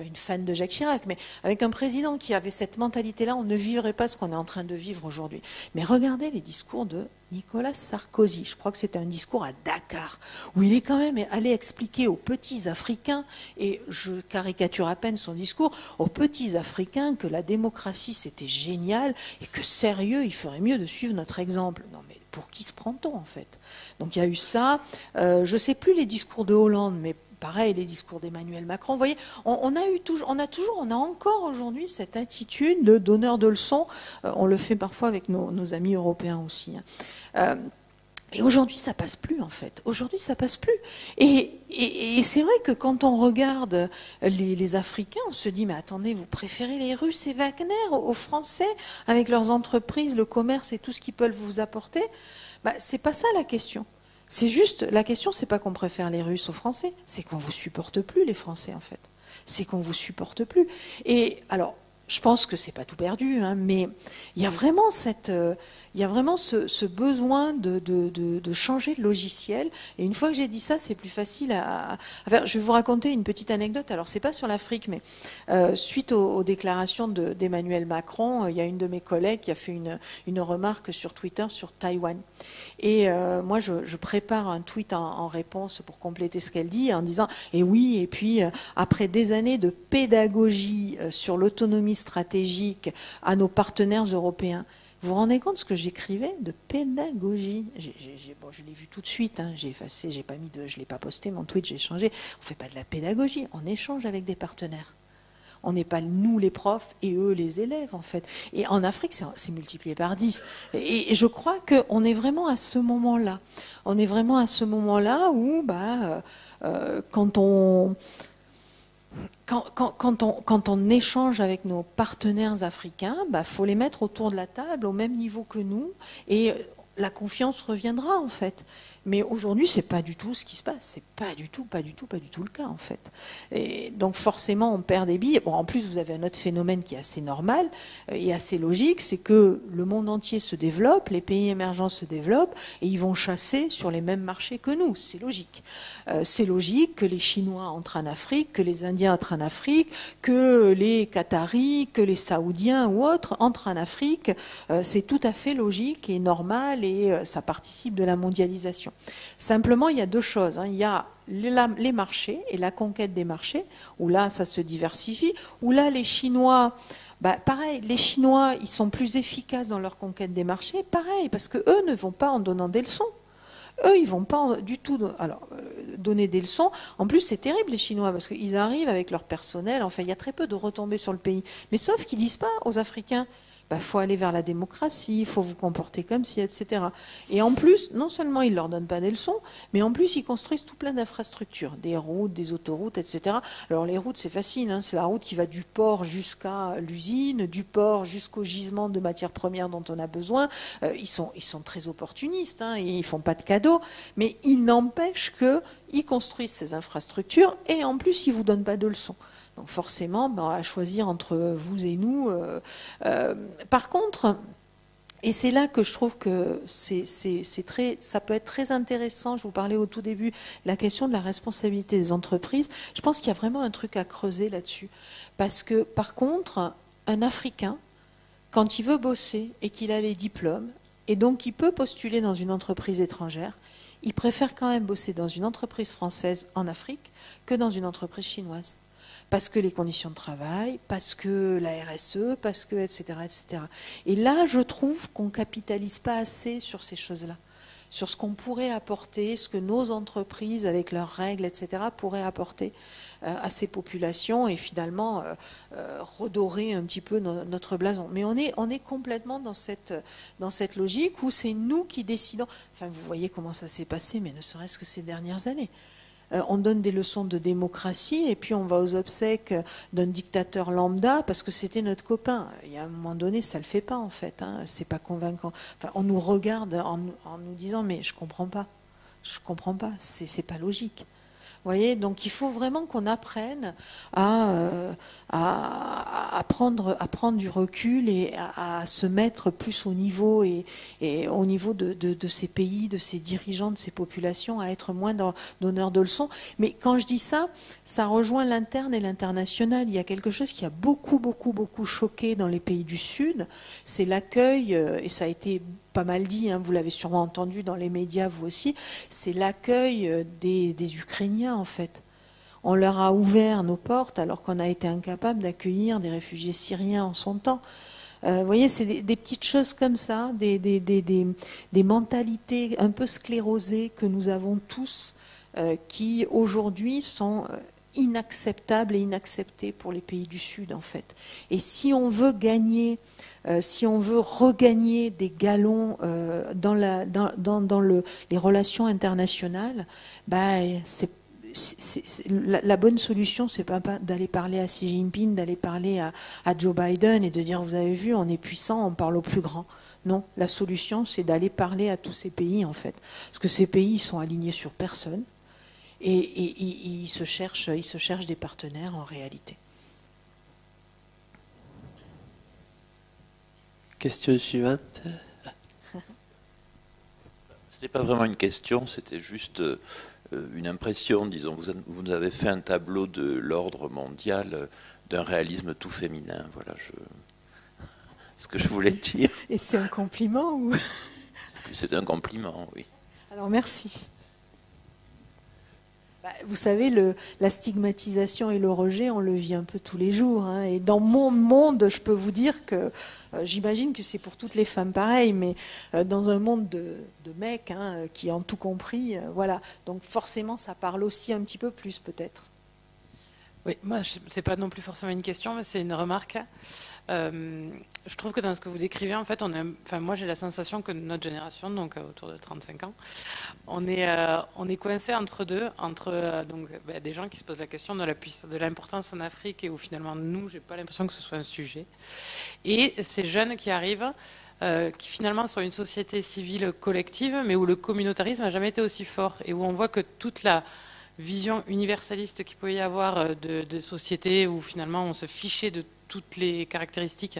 une fan de Jacques Chirac, mais avec un président qui avait cette mentalité-là, on ne vivrait pas ce qu'on est en train de vivre aujourd'hui. Mais regardez les discours de Nicolas Sarkozy, je crois que c'était un discours à Dakar, où il est quand même allé expliquer aux petits Africains, et je caricature à peine son discours, aux petits Africains que la démocratie c'était génial, et que sérieux, il ferait mieux de suivre notre exemple. Non mais pour qui se prend-on en fait? Donc il y a eu ça, je ne sais plus les discours de Hollande, mais pareil, les discours d'Emmanuel Macron. Vous voyez, on a encore aujourd'hui cette attitude de donneur de leçons. On le fait parfois avec nos amis européens aussi. Et aujourd'hui, ça passe plus, en fait. Aujourd'hui, ça passe plus. Et c'est vrai que quand on regarde les Africains, on se dit, mais attendez, vous préférez les Russes et Wagner aux Français, avec leurs entreprises, le commerce et tout ce qu'ils peuvent vous apporter? Bah, c'est pas ça la question. C'est juste, la question, c'est pas qu'on préfère les Russes aux Français, c'est qu'on vous supporte plus, les Français, en fait. C'est qu'on vous supporte plus. Et alors, je pense que c'est pas tout perdu, hein, mais il y a vraiment ce besoin de changer de logiciel. Et une fois que j'ai dit ça, c'est plus facile à faire. Je vais vous raconter une petite anecdote. Alors, c'est pas sur l'Afrique, mais suite aux déclarations d'Emmanuel Macron, il y a une de mes collègues qui a fait une remarque sur Twitter sur Taïwan. Et moi, je prépare un tweet en réponse pour compléter ce qu'elle dit, en disant « Et oui, et puis, après des années de pédagogie sur l'autonomie stratégique à nos partenaires européens, vous vous rendez compte ce que j'écrivais de pédagogie? Bon, je l'ai vu tout de suite, hein, j'ai effacé, je ne l'ai pas posté, mon tweet, j'ai changé. On ne fait pas de la pédagogie, on échange avec des partenaires. On n'est pas nous les profs et eux les élèves, en fait. Et en Afrique, c'est multiplié par 10. Et je crois qu'on est vraiment à ce moment-là. On est vraiment à ce moment-là où, quand on échange avec nos partenaires africains, faut les mettre autour de la table au même niveau que nous, et la confiance reviendra, en fait. Mais aujourd'hui, c'est pas du tout ce qui se passe. C'est pas du tout le cas, en fait. Et donc forcément, on perd des billes. Bon, en plus, vous avez un autre phénomène qui est assez normal et assez logique, c'est que le monde entier se développe, les pays émergents se développent, et ils vont chasser sur les mêmes marchés que nous. C'est logique. C'est logique que les Chinois entrent en Afrique, que les Indiens entrent en Afrique, que les Qataris, que les Saoudiens ou autres entrent en Afrique. C'est tout à fait logique et normal, et ça participe de la mondialisation. Simplement, il y a deux choses. Il y a les marchés et la conquête des marchés, où là, ça se diversifie, où là, les Chinois, pareil, les Chinois, ils sont plus efficaces dans leur conquête des marchés, pareil, parce qu'eux ne vont pas en donnant des leçons. Eux, ils ne vont pas du tout donner des leçons. En plus, c'est terrible, les Chinois, parce qu'ils arrivent avec leur personnel. Enfin, il y a très peu de retombées sur le pays. Mais sauf qu'ils ne disent pas aux Africains, faut aller vers la démocratie, il faut vous comporter comme ci, etc. Et en plus, non seulement ils ne leur donnent pas des leçons, mais en plus, ils construisent tout plein d'infrastructures, des routes, des autoroutes, etc. Alors les routes, c'est facile, hein, c'est la route qui va du port jusqu'à l'usine, du port jusqu'au gisement de matières premières dont on a besoin. Ils sont très opportunistes, hein, ils ne font pas de cadeaux, mais il n'empêche qu'ils construisent ces infrastructures et en plus, ils ne vous donnent pas de leçons. Donc forcément, à choisir entre vous et nous. Par contre, et c'est là que je trouve que ça peut être très intéressant, je vous parlais au tout début, la question de la responsabilité des entreprises. Je pense qu'il y a vraiment un truc à creuser là-dessus. Parce que, par contre, un Africain, quand il veut bosser et qu'il a les diplômes, et donc il peut postuler dans une entreprise étrangère, il préfère quand même bosser dans une entreprise française en Afrique que dans une entreprise chinoise. Parce que les conditions de travail, parce que la RSE, parce que, etc., etc. Et là, je trouve qu'on ne capitalise pas assez sur ces choses-là, sur ce qu'on pourrait apporter, ce que nos entreprises, avec leurs règles, etc., pourraient apporter à ces populations et finalement redorer un petit peu notre blason. Mais on est complètement dans cette logique où c'est nous qui décidons. Enfin, vous voyez comment ça s'est passé, mais ne serait-ce que ces dernières années. On donne des leçons de démocratie et puis on va aux obsèques d'un dictateur lambda parce que c'était notre copain. Il y a un moment donné, ça le fait pas en fait. Hein, c'est pas convaincant. Enfin, on nous regarde en nous disant mais je comprends pas, c'est pas logique. Vous voyez, donc il faut vraiment qu'on apprenne à prendre du recul et à se mettre plus au niveau et au niveau de ces pays, de ces dirigeants, de ces populations, à être moins donneurs de leçons. Mais quand je dis ça, ça rejoint l'interne et l'international. Il y a quelque chose qui a beaucoup choqué dans les pays du Sud, c'est l'accueil, et ça a été pas mal dit, hein, vous l'avez sûrement entendu dans les médias, vous aussi, c'est l'accueil des Ukrainiens en fait. On leur a ouvert nos portes alors qu'on a été incapable d'accueillir des réfugiés syriens en son temps. Vous voyez, c'est des petites choses comme ça, des mentalités un peu sclérosées que nous avons tous, qui aujourd'hui sont inacceptable et inaccepté pour les pays du Sud, en fait. Et si on veut gagner, si on veut regagner des galons dans les relations internationales, la bonne solution, c'est pas d'aller parler à Xi Jinping, d'aller parler à Joe Biden et de dire, vous avez vu, on est puissant, on parle au plus grand. Non, la solution, c'est d'aller parler à tous ces pays, en fait. Parce que ces pays, ils sont alignés sur personne. Et ils se cherchent des partenaires en réalité. Question suivante. Ce n'est pas vraiment une question, c'était juste une impression, disons. Vous nous avez fait un tableau de l'ordre mondial d'un réalisme tout féminin. Voilà ce que je voulais dire. Et c'est un compliment ou... C'est un compliment, oui. Alors merci. Vous savez, la stigmatisation et le rejet, on le vit un peu tous les jours. Hein. Et dans mon monde, je peux vous dire que, j'imagine que c'est pour toutes les femmes pareil, mais dans un monde de mecs qui ont tout compris, voilà. Donc forcément, ça parle aussi un petit peu plus peut-être. Oui, moi, c'est pas non plus forcément une question, mais c'est une remarque. Je trouve que dans ce que vous décrivez, en fait, moi, j'ai la sensation que notre génération, donc autour de 35 ans, on est coincé entre deux, des gens qui se posent la question de l'importance en Afrique et où finalement, nous, j'ai pas l'impression que ce soit un sujet, et ces jeunes qui arrivent, qui finalement sont une société civile collective, mais où le communautarisme n'a jamais été aussi fort et où on voit que toute la vision universaliste qu'il peut y avoir de société où finalement on se fichait de toutes les caractéristiques,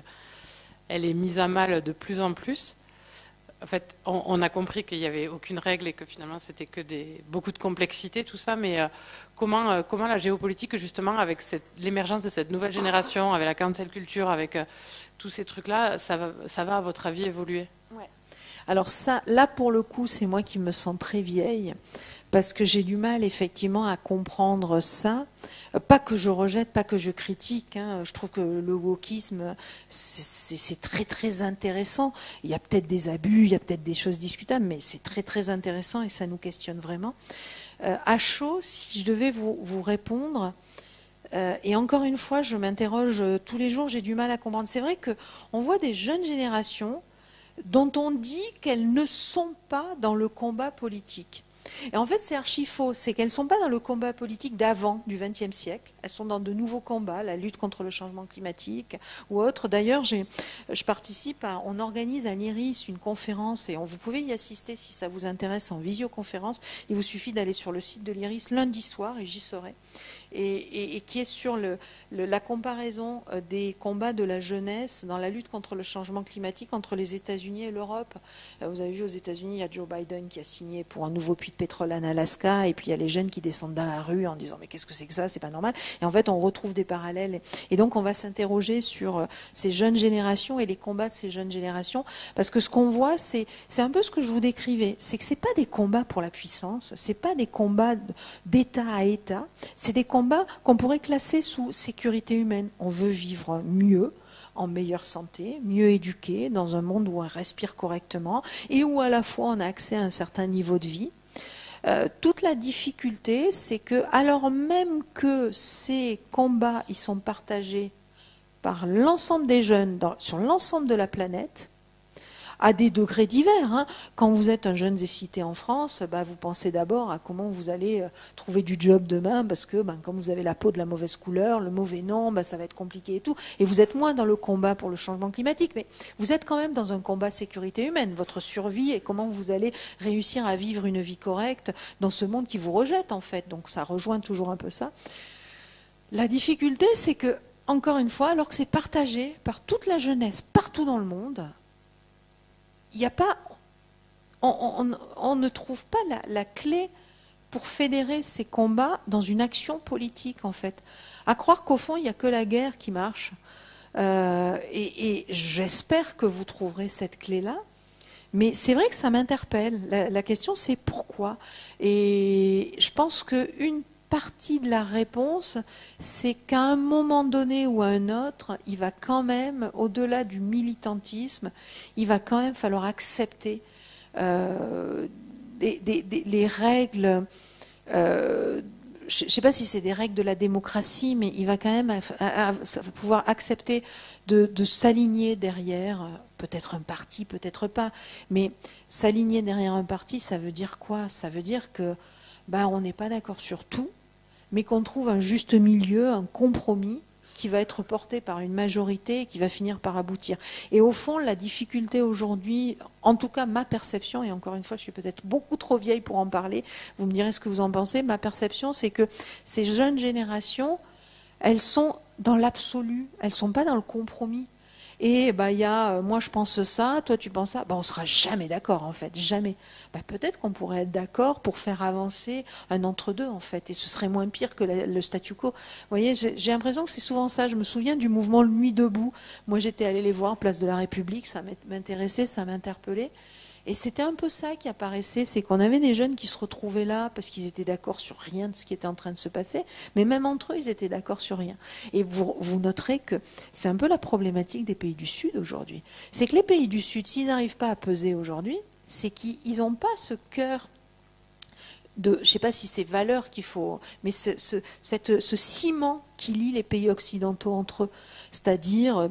elle est mise à mal de plus en plus. En fait, on a compris qu'il n'y avait aucune règle et que finalement c'était que beaucoup de complexité, tout ça, mais comment la géopolitique, justement, avec l'émergence de cette nouvelle génération, avec la cancel culture, avec tous ces trucs-là, ça va à votre avis évoluer? Ouais. Alors ça, là pour le coup, c'est moi qui me sens très vieille. Parce que j'ai du mal effectivement à comprendre ça. Pas que je rejette, pas que je critique. Hein. Je trouve que le wokisme, c'est très très intéressant. Il y a peut-être des abus, il y a peut-être des choses discutables, mais c'est très très intéressant et ça nous questionne vraiment. À chaud, si je devais vous répondre, et encore une fois, je m'interroge tous les jours, j'ai du mal à comprendre. C'est vrai qu'on voit des jeunes générations dont on dit qu'elles ne sont pas dans le combat politique. Et en fait, c'est archi faux. C'est qu'elles ne sont pas dans le combat politique d'avant, du XXe siècle. Elles sont dans de nouveaux combats, la lutte contre le changement climatique ou autre. D'ailleurs, je participe on organise à l'IRIS une conférence et vous pouvez y assister si ça vous intéresse en visioconférence. Il vous suffit d'aller sur le site de l'IRIS lundi soir et j'y serai. Et qui est sur la comparaison des combats de la jeunesse dans la lutte contre le changement climatique entre les États-Unis et l'Europe. Vous avez vu, aux États-Unis, il y a Joe Biden qui a signé pour un nouveau puits de pétrole en Alaska, et puis il y a les jeunes qui descendent dans la rue en disant mais qu'est-ce que c'est que ça, c'est pas normal. Et en fait, on retrouve des parallèles. Et donc, on va s'interroger sur ces jeunes générations et les combats de ces jeunes générations, parce que ce qu'on voit, c'est un peu ce que je vous décrivais, c'est que c'est pas des combats pour la puissance, c'est pas des combats d'État à État, c'est des combats qu'on pourrait classer sous sécurité humaine. On veut vivre mieux, en meilleure santé, mieux éduqué, dans un monde où on respire correctement et où à la fois on a accès à un certain niveau de vie. Toute la difficulté, c'est que, alors même que ces combats, ils sont partagés par l'ensemble des jeunes sur l'ensemble de la planète, à des degrés divers. Hein. Quand vous êtes un jeune cité en France, vous pensez d'abord à comment vous allez trouver du job demain, parce que comme vous avez la peau de la mauvaise couleur, le mauvais nom, ça va être compliqué et tout. Et vous êtes moins dans le combat pour le changement climatique, mais vous êtes quand même dans un combat sécurité humaine, votre survie et comment vous allez réussir à vivre une vie correcte dans ce monde qui vous rejette en fait. Donc ça rejoint toujours un peu ça. La difficulté, c'est que, encore une fois, alors que c'est partagé par toute la jeunesse, partout dans le monde, il n'y a pas, on ne trouve pas la clé pour fédérer ces combats dans une action politique, en fait. À croire qu'au fond, il n'y a que la guerre qui marche. Et j'espère que vous trouverez cette clé-là. Mais c'est vrai que ça m'interpelle. La question, c'est pourquoi. Et je pense qu'une partie de la réponse, c'est qu'à un moment donné ou à un autre, il va quand même, au-delà du militantisme, il va quand même falloir accepter les règles. je ne sais pas si c'est des règles de la démocratie, mais il va quand même pouvoir accepter de s'aligner derrière peut-être un parti, peut-être pas, mais s'aligner derrière un parti, ça veut dire quoi? Ça veut dire que on n'est pas d'accord sur tout, mais qu'on trouve un juste milieu, un compromis qui va être porté par une majorité et qui va finir par aboutir. Et au fond, la difficulté aujourd'hui, en tout cas ma perception, et encore une fois, je suis peut-être beaucoup trop vieille pour en parler, vous me direz ce que vous en pensez, ma perception, c'est que ces jeunes générations, elles sont dans l'absolu, elles ne sont pas dans le compromis. Et il y a, moi je pense ça, toi tu penses ça, on ne sera jamais d'accord en fait, jamais. Peut-être qu'on pourrait être d'accord pour faire avancer un entre-deux en fait, et ce serait moins pire que le statu quo. Vous voyez, j'ai l'impression que c'est souvent ça. Je me souviens du mouvement Nuit debout. Moi j'étais allée les voir, Place de la République, ça m'intéressait, ça m'interpellait. Et c'était un peu ça qui apparaissait, c'est qu'on avait des jeunes qui se retrouvaient là parce qu'ils étaient d'accord sur rien de ce qui était en train de se passer, mais même entre eux, ils étaient d'accord sur rien. Et vous noterez que c'est un peu la problématique des pays du Sud aujourd'hui. C'est que les pays du Sud, s'ils n'arrivent pas à peser aujourd'hui, c'est qu'ils n'ont pas ce cœur je ne sais pas si c'est valeur qu'il faut, mais ce ciment qui lie les pays occidentaux entre eux, c'est-à-dire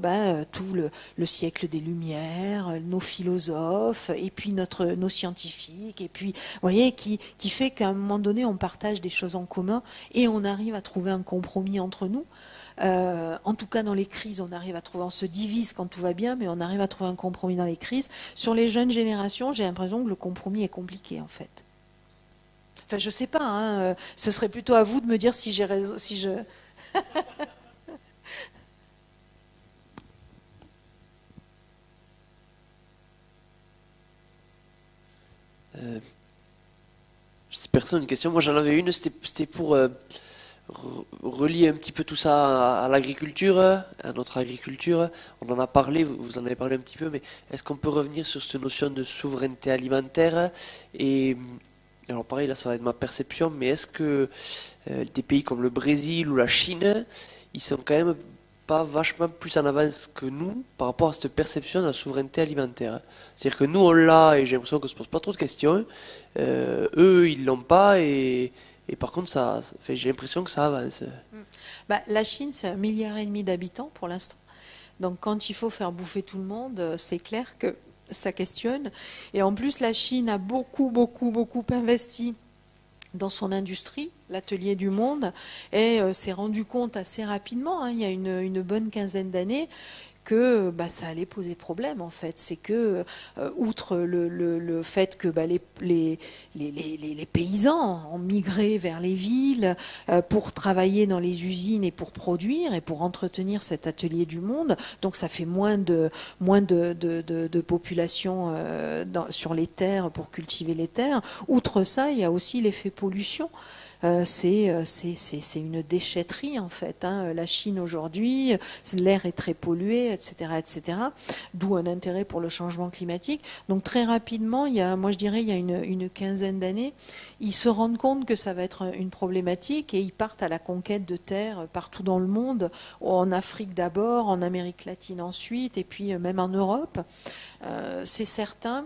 tout le siècle des Lumières, nos philosophes, et puis nos scientifiques, et puis, vous voyez, qui fait qu'à un moment donné, on partage des choses en commun et on arrive à trouver un compromis entre nous. En tout cas, dans les crises, on se divise quand tout va bien, mais on arrive à trouver un compromis dans les crises. Sur les jeunes générations, j'ai l'impression que le compromis est compliqué, en fait. Enfin, je sais pas, ce serait plutôt à vous de me dire si j'ai raison, si je... Personne, une question. Moi, j'en avais une, c'était pour relier un petit peu tout ça à l'agriculture, à notre agriculture. On en a parlé, vous en avez parlé un petit peu, mais est-ce qu'on peut revenir sur cette notion de souveraineté alimentaire? Et alors pareil, là ça va être ma perception, mais est-ce que des pays comme le Brésil ou la Chine, ils sont quand même pas vachement plus en avance que nous par rapport à cette perception de la souveraineté alimentaire? C'est-à-dire que nous on l'a et j'ai l'impression qu'on se pose pas trop de questions, eux ils l'ont pas et par contre j'ai l'impression que ça avance. La Chine c'est 1,5 milliard d'habitants pour l'instant, donc quand il faut faire bouffer tout le monde, c'est clair que ça questionne. Et en plus, la Chine a beaucoup investi dans son industrie, l'atelier du monde, et s'est rendu compte assez rapidement, il y a une bonne quinzaine d'années, que ça allait poser problème en fait. C'est que, outre le fait que les paysans ont migré vers les villes pour travailler dans les usines et pour produire et pour entretenir cet atelier du monde, donc ça fait moins de population sur les terres pour cultiver les terres. Outre ça, il y a aussi l'effet pollution. C'est une déchetterie en fait. La Chine aujourd'hui, l'air est très pollué, etc. D'où un intérêt pour le changement climatique. Donc très rapidement, il y a une quinzaine d'années, ils se rendent compte que ça va être une problématique et ils partent à la conquête de terres partout dans le monde, en Afrique d'abord, en Amérique latine ensuite, et puis même en Europe. C'est certain.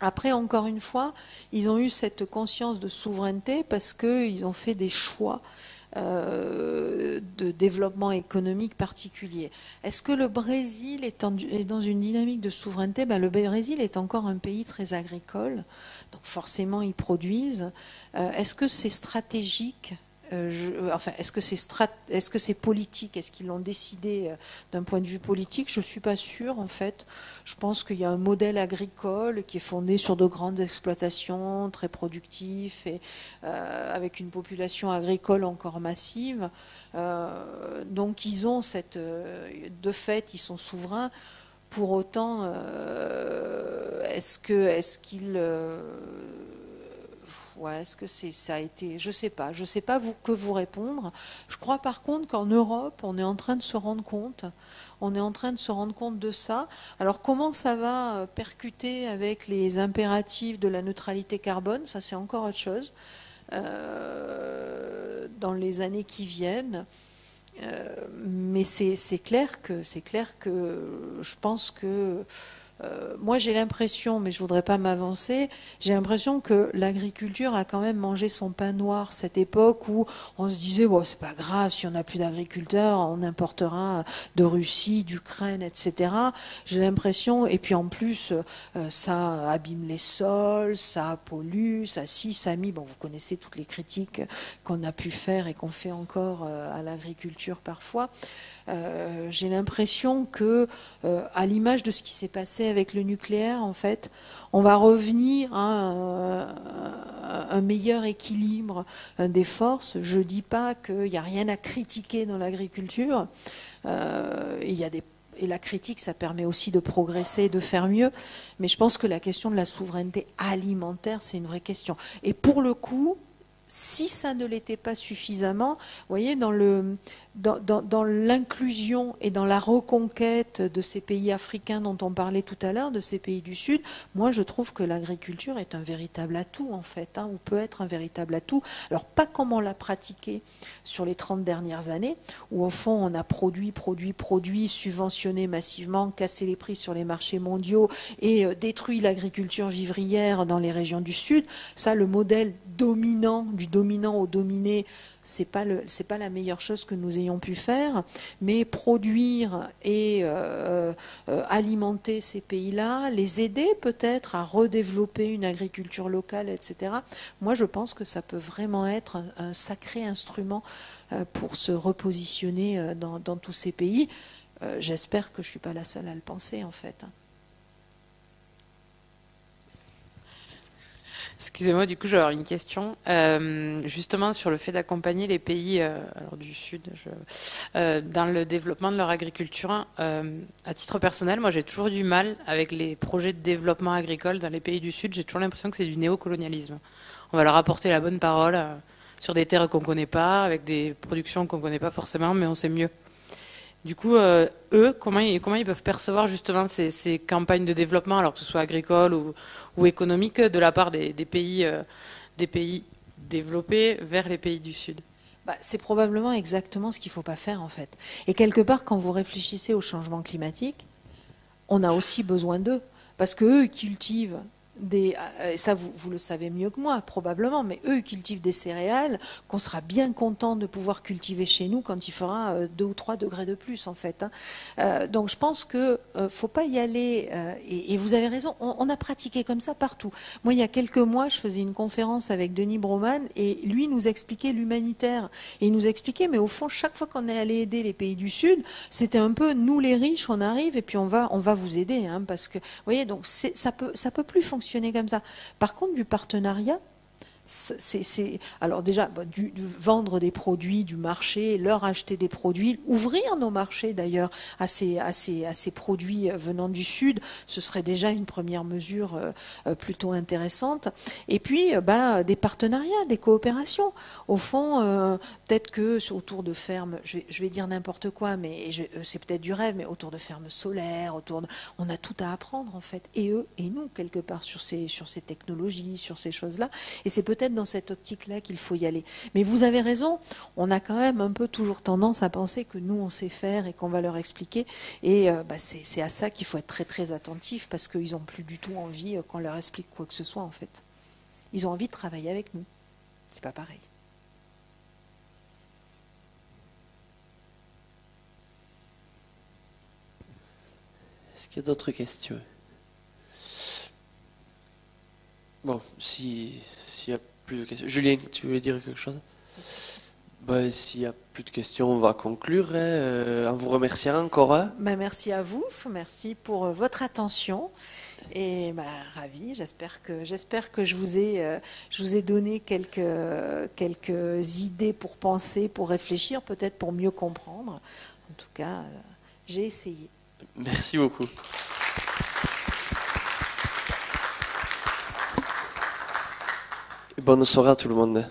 Après, encore une fois, ils ont eu cette conscience de souveraineté parce qu'ils ont fait des choix de développement économique particulier. Est-ce que le Brésil est dans une dynamique de souveraineté? Le Brésil est encore un pays très agricole, donc forcément ils produisent. Est-ce que c'est stratégique? Est-ce que c'est politique? Est-ce qu'ils l'ont décidé d'un point de vue politique? Je ne suis pas sûre, en fait. Je pense qu'il y a un modèle agricole qui est fondé sur de grandes exploitations, très productifs, et avec une population agricole encore massive. Donc, ils ont de fait, ils sont souverains. Pour autant, est-ce que ça a été... Je sais pas que vous répondre. Je crois par contre qu'en Europe, on est en train de se rendre compte. On est en train de se rendre compte de ça. Alors comment ça va percuter avec les impératifs de la neutralité carbone? Ça c'est encore autre chose. Dans les années qui viennent. Mais c'est clair que je pense que moi j'ai l'impression, mais je ne voudrais pas m'avancer, j'ai l'impression que l'agriculture a quand même mangé son pain noir, cette époque où on se disait, bon, c'est pas grave, si on n'a plus d'agriculteurs, on importera de Russie, d'Ukraine, etc. J'ai l'impression, et puis en plus, ça abîme les sols, ça pollue, ça si, ça mis, bon, vous connaissez toutes les critiques qu'on a pu faire et qu'on fait encore à l'agriculture parfois. J'ai l'impression que, à l'image de ce qui s'est passé avec le nucléaire, en fait, on va revenir à un meilleur équilibre des forces. Je ne dis pas qu'il n'y a rien à critiquer dans l'agriculture. Et la critique, ça permet aussi de progresser et de faire mieux. Mais je pense que la question de la souveraineté alimentaire, c'est une vraie question. Et pour le coup, si ça ne l'était pas suffisamment, vous voyez, dans l'inclusion et dans la reconquête de ces pays africains dont on parlait tout à l'heure, de ces pays du Sud, moi je trouve que l'agriculture est un véritable atout en fait, ou peut être un véritable atout. Alors pas comme on l'a pratiqué sur les 30 dernières années, où au fond on a produit, subventionné massivement, cassé les prix sur les marchés mondiaux et détruit l'agriculture vivrière dans les régions du Sud. Ça, le modèle dominant, du dominant au dominé, c'est pas la meilleure chose que nous ayons pu faire, mais produire et alimenter ces pays-là, les aider peut-être à redévelopper une agriculture locale, etc. Moi, je pense que ça peut vraiment être un sacré instrument pour se repositionner dans tous ces pays. J'espère que je suis pas la seule à le penser, en fait. Excusez-moi, du coup, j'ai une question. Justement, sur le fait d'accompagner les pays alors du Sud dans le développement de leur agriculture. À titre personnel, moi, j'ai toujours du mal avec les projets de développement agricole dans les pays du Sud. J'ai toujours l'impression que c'est du néocolonialisme. On va leur apporter la bonne parole sur des terres qu'on ne connaît pas, avec des productions qu'on ne connaît pas forcément, mais on sait mieux. Du coup, eux, comment ils peuvent percevoir justement ces campagnes de développement, alors que ce soit agricole ou économique, de la part des pays développés vers les pays du Sud? C'est probablement exactement ce qu'il ne faut pas faire en fait. Et quelque part, quand vous réfléchissez au changement climatique, on a aussi besoin d'eux. Parce qu'eux cultivent ça vous le savez mieux que moi probablement, mais eux cultivent des céréales qu'on sera bien content de pouvoir cultiver chez nous quand il fera 2 ou 3 degrés de plus en fait. Donc je pense que faut pas y aller, et vous avez raison, on a pratiqué comme ça partout. Moi il y a quelques mois je faisais une conférence avec Denis Broman et lui nous expliquait l'humanitaire et il nous expliquait, mais au fond chaque fois qu'on est allé aider les pays du Sud, c'était un peu nous les riches, on arrive et puis on va vous aider, parce que vous voyez, donc ça peut plus fonctionner comme ça. Par contre, du partenariat, alors déjà du vendre des produits du marché, leur acheter des produits, ouvrir nos marchés d'ailleurs à ces produits venant du Sud, ce serait déjà une première mesure plutôt intéressante. Et puis des partenariats, des coopérations. Au fond, peut-être que autour de fermes, je vais dire n'importe quoi, mais c'est peut-être du rêve, mais autour de fermes solaires, on a tout à apprendre en fait, et eux et nous quelque part sur ces technologies, sur ces choses-là. Et c'est peut-être dans cette optique-là qu'il faut y aller. Mais vous avez raison, on a quand même un peu toujours tendance à penser que nous, on sait faire et qu'on va leur expliquer. Et c'est à ça qu'il faut être très très attentif, parce qu'ils n'ont plus du tout envie qu'on leur explique quoi que ce soit, en fait. Ils ont envie de travailler avec nous. C'est pas pareil. Est-ce qu'il y a d'autres questions? Bon, s'il y a plus de questions. Julien, tu voulais dire quelque chose? S'il n'y a plus de questions, on va conclure en vous remerciant encore. Merci à vous, merci pour votre attention. Et ravi, j'espère que je vous ai donné quelques idées pour penser, pour réfléchir, peut-être pour mieux comprendre. En tout cas, j'ai essayé. Merci beaucoup. Bonne soirée à tout le monde.